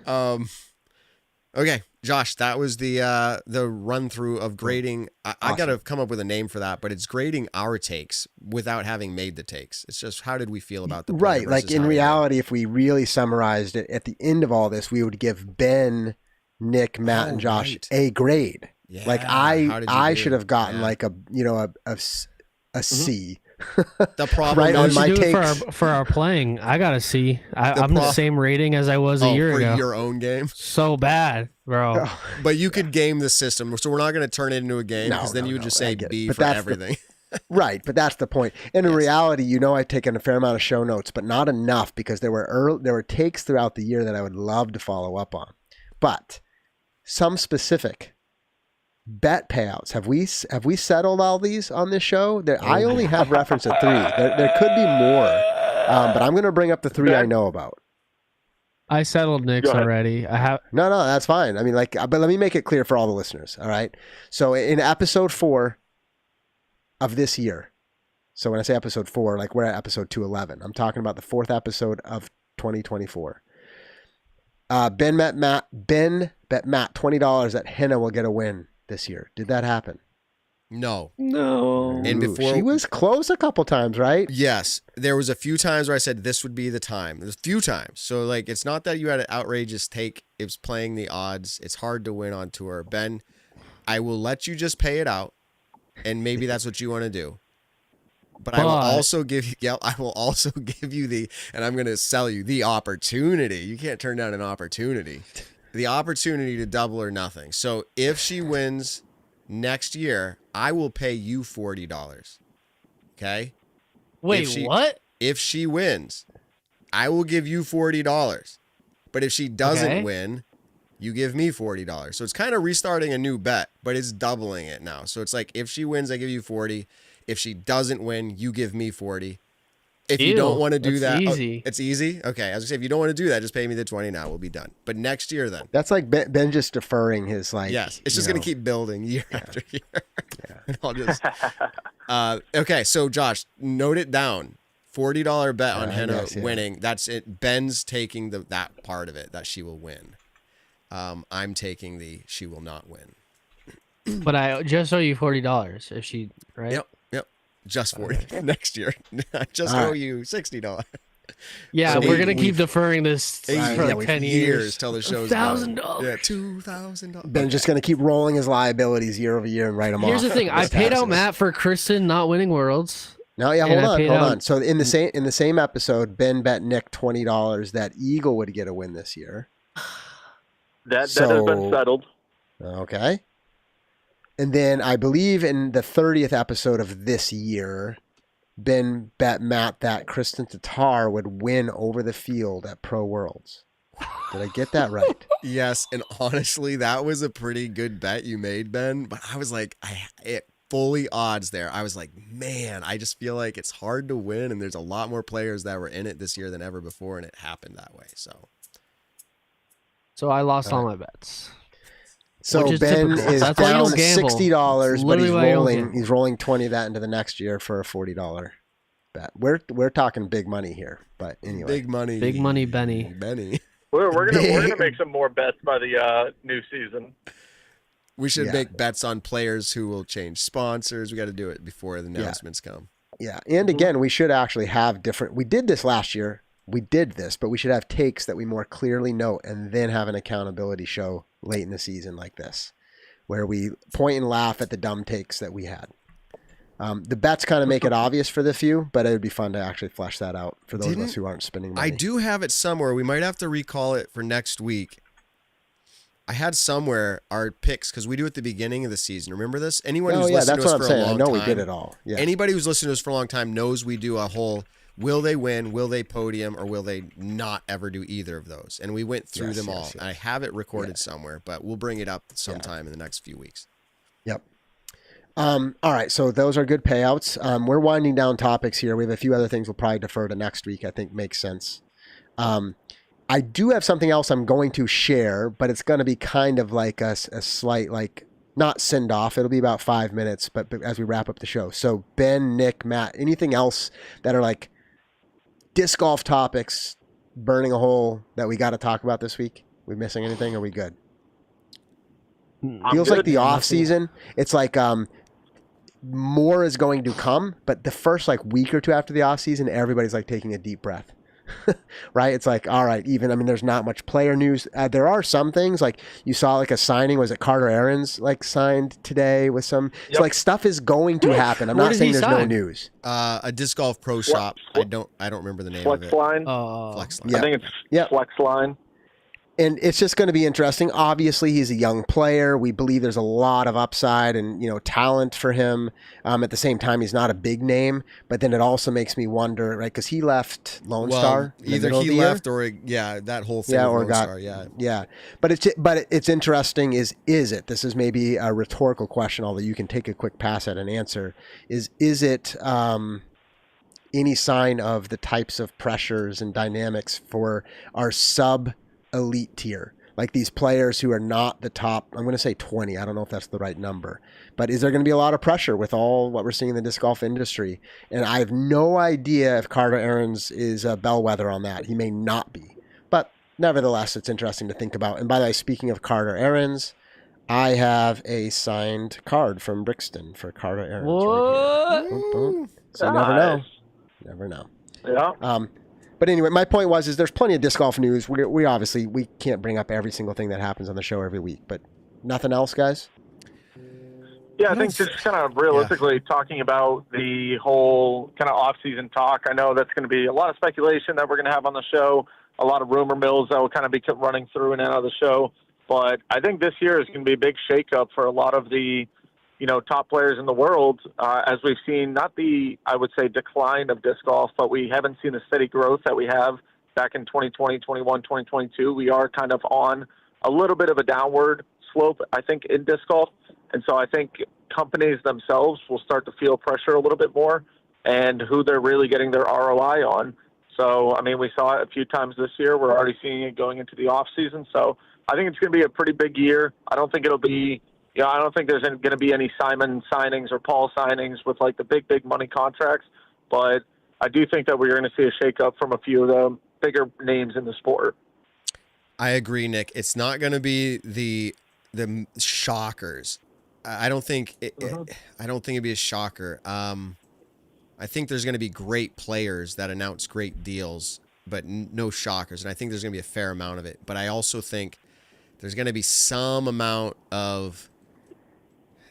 Okay, Josh, that was the run through of grading. I got to come up with a name for that, but it's grading our takes without having made the takes. It's just, how did we feel about the right? Like in reality, if we really summarized it at the end of all this, we would give Ben, Nick, Matt, and Josh a grade. Yeah. Like I should have gotten like a C. The problem right on my takes for our playing, I got a C. I'm the same rating as I was a year ago. For your own game, so bad, bro. But you could game the system, so we're not going to turn it into a game, because then you would just say B for everything. Right, but that's the point. And in reality, I've taken a fair amount of show notes, but not enough, because there were takes throughout the year that I would love to follow up on. But some specific bet payouts. Have we settled all these on this show? I only have reference at 3. There could be more, but I'm going to bring up the 3 I know about. I settled Nick's already. I have no, that's fine. I mean, but let me make it clear for all the listeners. All right. So in episode 4 of this year, so when I say episode 4, like we're at episode 211. I'm talking about the 4th episode of 2024. Ben bet Matt $20 that Henna will get a win this year. Did that happen? No. And before she was close a couple times, right? Yes. There was a few times where I said this would be the time. There's a few times. So like, it's not that you had an outrageous take. It was playing the odds. It's hard to win on tour. Ben, I will let you just pay it out, and maybe that's what you want to do. But I will also give you, and I'm going to sell you the opportunity. You can't turn down an opportunity. The opportunity to double or nothing. So if she wins next year, I will pay you $40. Okay? Wait, what? If she wins, I will give you $40. But if she doesn't win, you give me $40. So it's kind of restarting a new bet, but it's doubling it now. So it's like, if she wins, I give you 40. If she doesn't win, you give me 40. If you don't want to do that, easy. It's easy. Okay, as I say, if you don't want to do that, just pay me the 20 now. We'll be done. But next year, then. That's like Ben just deferring his like. Yes, it's just going to keep building year after year. And I'll just. Okay, so Josh, note it down. $40 bet on Henna winning. That's it. Ben's taking that part of it, that she will win. I'm taking she will not win. But I just owe you $40 if she, right? Yep. Just for next year. I just All owe right. you $60. Yeah, So we're gonna we've- keep deferring this for Yeah, like we've 10 years years. till the show's done. $1,000. Yeah, $2,000. Ben's just going to keep rolling his liabilities year over year and write them off. Here's the thing: I as paid out taxes. Matt for Kristen not winning Worlds. No, yeah, and hold I on, paid hold out- on. So in the same episode, Ben bet Nick $20 that Eagle would get a win this year. That has So- been settled. Okay. And then I believe in the 30th episode of this year, Ben bet Matt that Kristen Tatar would win over the field at Pro Worlds. Did I get that right? Yes, and honestly, that was a pretty good bet you made, Ben. But I was like, fully odds there. I was like, man, I just feel like it's hard to win, and there's a lot more players that were in it this year than ever before, and it happened that way. So I lost all my bets. So Which is Ben typical. is That's why you down don't gamble. $60, but Literally why you don't gamble. he's rolling 20 of that into the next year for a $40 bet. We're talking big money here, but anyway. Big money, Benny. Benny. We're gonna make some more bets by the new season. We should Yeah. make bets on players who will change sponsors. We got to do it before the announcements come. Yeah, and again, we should actually have different. We did this last year. We did this, but we should have takes that we more clearly note, and then have an accountability show late in the season like this, where we point and laugh at the dumb takes that we had. The bets kind of make it obvious for the few, but it would be fun to actually flesh that out for those of us who aren't spending money. I do have it somewhere. We might have to recall it for next week. I had somewhere our picks because we do at the beginning of the season. Remember this? Anyone who's listened to us for a long time. I know we did it all. Yeah. Anybody who's listened to us for a long time knows we do a whole will they win, will they podium, or will they not ever do either of those? And we went through them all. Yes. I have it recorded somewhere, but we'll bring it up sometime in the next few weeks. Yep. All right, so those are good payouts. We're winding down topics here. We have a few other things we'll probably defer to next week. I think makes sense. I do have something else I'm going to share, but it's going to be kind of like a slight, like, not send off. It'll be about 5 minutes, but as we wrap up the show. So Ben, Nick, Matt, anything else that are like disc golf topics, burning a hole that we got to talk about this week? We missing anything? Are we good? Feels like the off season. It's like more is going to come, but the first like week or two after the off season, everybody's like taking a deep breath. Right? It's like, all right, there's not much player news. There are some things like you saw like a signing. Was it Carter Aarons like signed today with some? Yep. So like stuff is going to happen. I'm Where not did saying he there's no sign? news. A disc golf pro shop. I don't remember the name of it. Flexline. Flexline. Yeah. I think it's Flexline. And it's just going to be interesting. Obviously, he's a young player. We believe there's a lot of upside and talent for him. At the same time, he's not a big name. But then it also makes me wonder, right? Because he left Lone Star. in the Either middle of he the year. left or that whole thing. Yeah, with or Lone got Star, yeah. But it's interesting. Is it? This is maybe a rhetorical question, although you can take a quick pass at an answer. Is it any sign of the types of pressures and dynamics for our sub elite tier, like these players who are not the top? I'm going to say 20. I don't know if that's the right number, but is there going to be a lot of pressure with all what we're seeing in the disc golf industry? And I have no idea if Carter Aarons is a bellwether on that. He may not be, but nevertheless, it's interesting to think about. And by the way, speaking of Carter Aarons, I have a signed card from Brixton for Carter Aarons. Right here. Boom, boom. So you never know. Never know. Yeah. But anyway, my point is there's plenty of disc golf news. We obviously can't bring up every single thing that happens on the show every week, but nothing else, guys? Yeah, I think just kind of realistically talking about the whole kind of off-season talk. I know that's going to be a lot of speculation that we're going to have on the show, a lot of rumor mills that will kind of be running through and out of the show. But I think this year is going to be a big shakeup for a lot of the top players in the world, as we've seen not the, I would say, decline of disc golf, but we haven't seen the steady growth that we have back in 2020, 21, 2022. We are kind of on a little bit of a downward slope, I think, in disc golf. And so I think companies themselves will start to feel pressure a little bit more and who they're really getting their ROI on. So, I mean, we saw it a few times this year. We're already seeing it going into the off season. So I think it's going to be a pretty big year. I don't think it'll be, I don't think there's going to be any Simon signings or Paul signings with like the big money contracts, but I do think that we're going to see a shakeup from a few of the bigger names in the sport. I agree, Nick. It's not going to be the shockers. I don't think I don't think it'd be a shocker. I think there's going to be great players that announce great deals, but no shockers. And I think there's going to be a fair amount of it. But I also think there's going to be some amount of.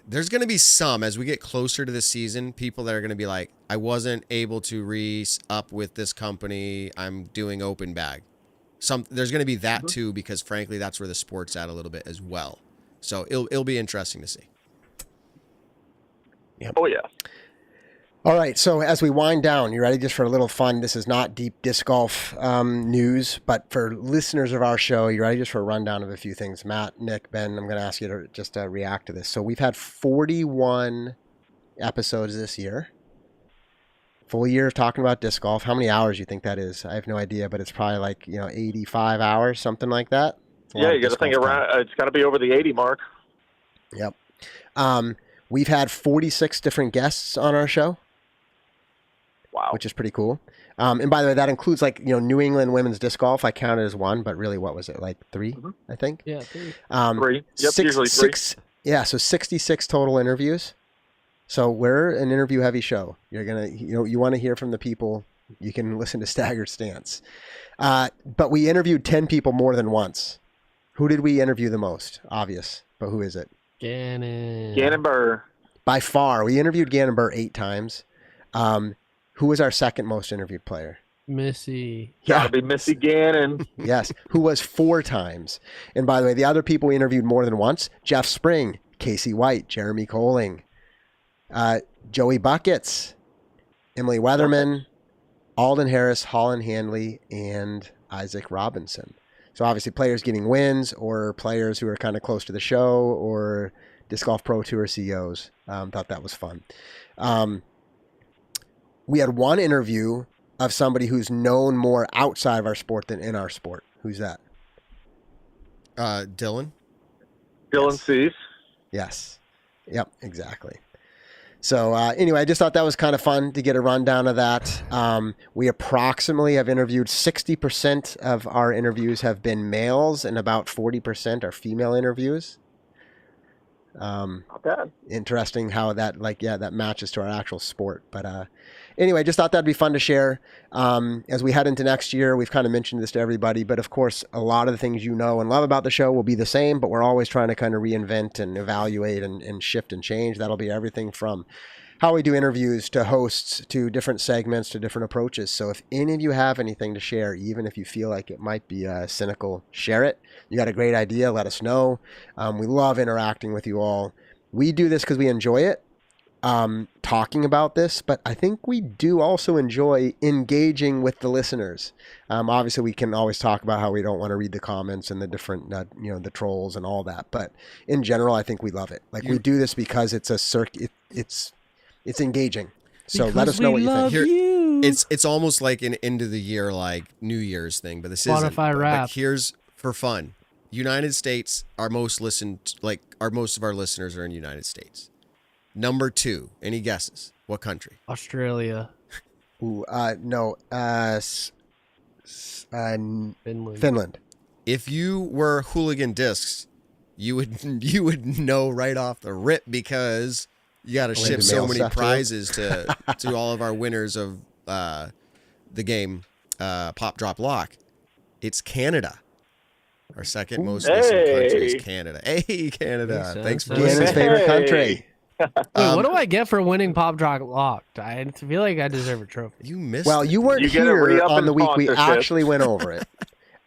There's going to be some, as we get closer to the season, people that are going to be like, I wasn't able to re-up with this company. I'm doing open bag. There's going to be that too, because frankly, that's where the sport's at a little bit as well. So it'll be interesting to see. Yep. Oh yeah. All right, so as we wind down, you ready just for a little fun? This is not deep disc golf news, but for listeners of our show, you ready just for a rundown of a few things? Matt, Nick, Ben, I'm going to ask you to just react to this. So we've had 41 episodes this year. Full year of talking about disc golf. How many hours do you think that is? I have no idea, but it's probably like 85 hours, something like that. Yeah, you got to think around. It's got to be over the 80 mark. Yep. We've had 46 different guests on our show. Wow. Which is pretty cool. And by the way, that includes New England women's disc golf. I counted as one, but really, what was it? Like 3, I think? Yeah, 3. 3. Yep, usually 3. So 66 total interviews. So we're an interview heavy show. You're going to, you want to hear from the people. You can listen to Staggered Stance. But we interviewed 10 people more than once. Who did we interview the most? Obvious. But who is it? Gannon Burr. By far. We interviewed Gannon Burr 8 times. Who was our second most interviewed player? Missy. Gotta be Missy Gannon. Yes, who was 4 times. And by the way, the other people we interviewed more than once, Jeff Spring, Casey White, Jeremy Coling, Joey Buckets, Emily Weatherman, Alden Harris, Holland Handley, and Isaac Robinson. So obviously players getting wins, or players who are kind of close to the show, or Disc Golf Pro Tour CEOs. Thought that was fun. We had one interview of somebody who's known more outside of our sport than in our sport. Who's that? Dylan. Dylan Cease. Yes. Yep, exactly. So anyway, I just thought that was kind of fun to get a rundown of that. We approximately have interviewed 60% of our interviews have been males, and about 40% are female interviews. Not bad. Interesting how that that matches to our actual sport. But anyway, just thought that'd be fun to share. As we head into next year, we've kind of mentioned this to everybody, but of course, a lot of the things you know and love about the show will be the same, but we're always trying to kind of reinvent and evaluate and shift and change. That'll be everything from how we do interviews to hosts to different segments to different approaches. So if any of you have anything to share, even if you feel like it might be cynical, share it. You got a great idea, let us know. We love interacting with you all. We do this because we enjoy it, talking about this, but I think we do also enjoy engaging with the listeners. Obviously, we can always talk about how we don't want to read the comments and the different, the trolls and all that. But in general, I think we love it. We do this because it's a it's engaging. So because let us know what you think. It's almost like an end of the year, like New Year's thing, but this isn't. Rap. But here's for fun. United States, most of our listeners are in United States. Number 2, any guesses? What country? Australia. Ooh, no. Finland. If you were Hooligan Discs, you would know right off the rip, because you got to ship so many prizes to all of our winners of the game Pop Drop Lock. It's Canada. Our second most listened country is Canada. Hey, Canada. Thanks for Canada's listening. favorite country. Wait, what do I get for winning Pop Drop Locked? I feel like I deserve a trophy. You missed Well, it. you weren't You get a here re-up on in the week we sponsorship. actually went over it.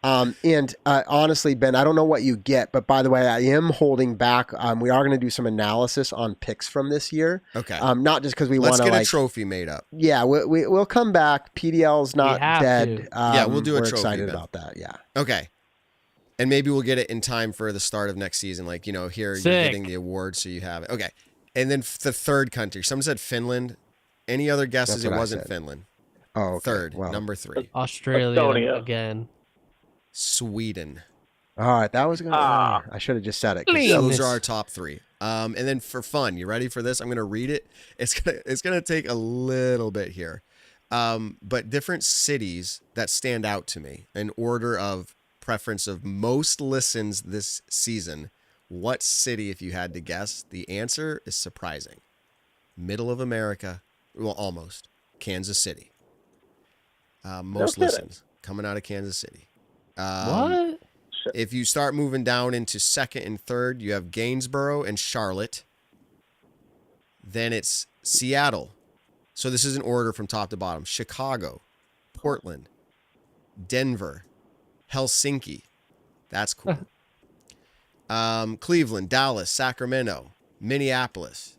And honestly, Ben, I don't know what you get, but by the way, I am holding back. We are going to do some analysis on picks from this year. Okay. Not just because we want Let's to get a trophy made up. Yeah, we'll come back. PDL's not have dead. to. Yeah, we'll do a we're trophy, excited Ben. about that. Yeah. Okay. And maybe we'll get it in time for the start of next season. Here you're Sick. getting the award, so you have it. Okay. And then the third country. Someone said Finland. Any other guesses? That's It what I wasn't said. Finland. Oh, okay. Third, Well, number 3. Australia Estonia. again. Sweden. all right. That was going to. I should have just said it. 'cause Please. Those are our top 3. And then for fun, you ready for this? I'm going to read it. It's gonna take a little bit here. But different cities that stand out to me in order of preference of most listens this season what city, if you had to guess? The answer is surprising. Middle of America. Well, almost. Kansas City. Most listens coming out of Kansas City. What? If you start moving down into second and third, you have Gainesboro and Charlotte. Then it's Seattle. So this is in order from top to bottom. Chicago, Portland, Denver, Helsinki. That's cool. Cleveland, Dallas, Sacramento, Minneapolis,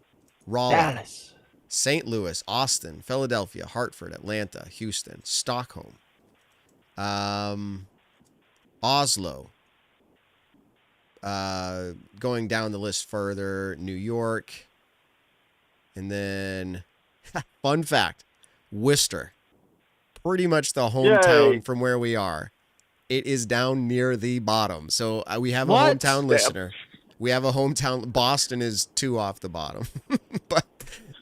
Raleigh, Dallas, St. Louis, Austin, Philadelphia, Hartford, Atlanta, Houston, Stockholm, Oslo. Going down the list further, New York. And then, fun fact, Worcester. Pretty much the hometown from where we are. It is down near the bottom. So we have a hometown listener. We have a hometown. Boston is 2 off the bottom. But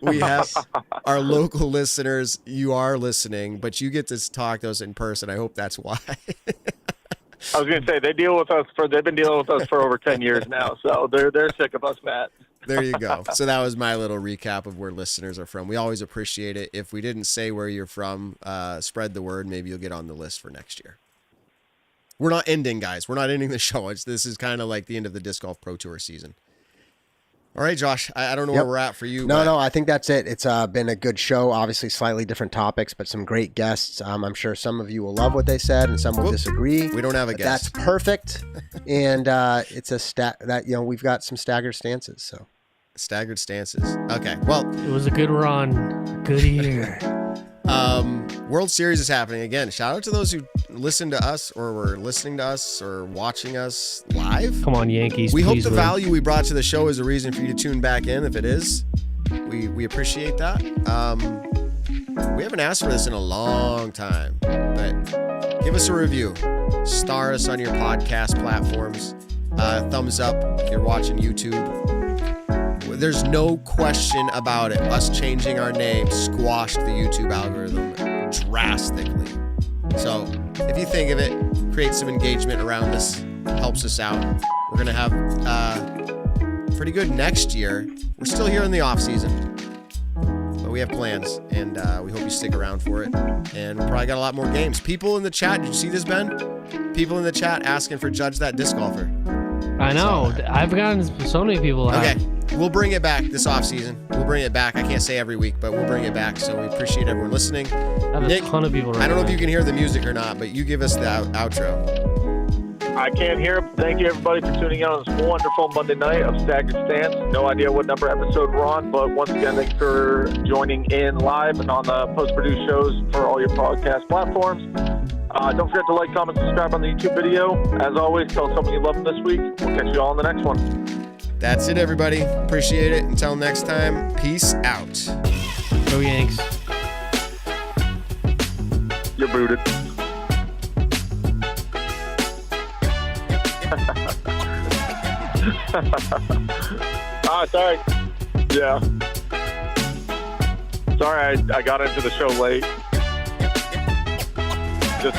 we have our local listeners. You are listening, but you get to talk to us in person. I hope that's why. I was going to say they've been dealing with us for over 10 years now, so they're sick of us, Matt. There you go. So that was my little recap of where listeners are from. We always appreciate it. If we didn't say where you're from, spread the word. Maybe you'll get on the list for next year. We're not ending, guys. We're not ending the show. This is kind of like the end of the Disc Golf Pro Tour season. All right, Josh. I don't know where we're at for you. No, I think that's it. It's been a good show. Obviously, slightly different topics, but some great guests. I'm sure some of you will love what they said, and some will disagree. We don't have a guest. That's perfect. And it's a we've got some staggered stances. So staggered stances. Okay. Well, it was a good run, a good year. World Series is happening again. Shout out to those who listened to us or were listening to us or watching us live. Come on, Yankees. We hope the win. value we brought to the show is a reason for you to tune back in. If it is, we appreciate that. We haven't asked for this in a long time, but give us a review. Star us on your podcast platforms. Thumbs up if you're watching YouTube. There's no question about it. Us changing our name squashed the YouTube algorithm drastically. So if you think of it, create some engagement around this, helps us out. We're going to have pretty good next year. We're still here in the off season, but we have plans, and we hope you stick around for it. And we probably got a lot more games. People in the chat, did you see this, Ben? People in the chat asking for Judge That Disc Golfer. I know. I've gotten so many people. Okay. We'll bring it back this offseason. We'll bring it back. I can't say every week, but we'll bring it back. So we appreciate everyone listening. I have Nick, a ton of people right I don't know now. if you can hear the music or not, but you give us the outro. I can't hear. Thank you, everybody, for tuning in on this wonderful Monday night of Staggered Stance. No idea what number episode we're on, but once again, thanks for joining in live and on the post-produced shows for all your podcast platforms. Don't forget to like, comment, subscribe on the YouTube video. As always, tell someone you love them this week. We'll catch you all in the next one. That's it, everybody. Appreciate it. Until next time, peace out. Go Yanks. You're booted. Sorry. Yeah. Sorry, I got into the show late. Just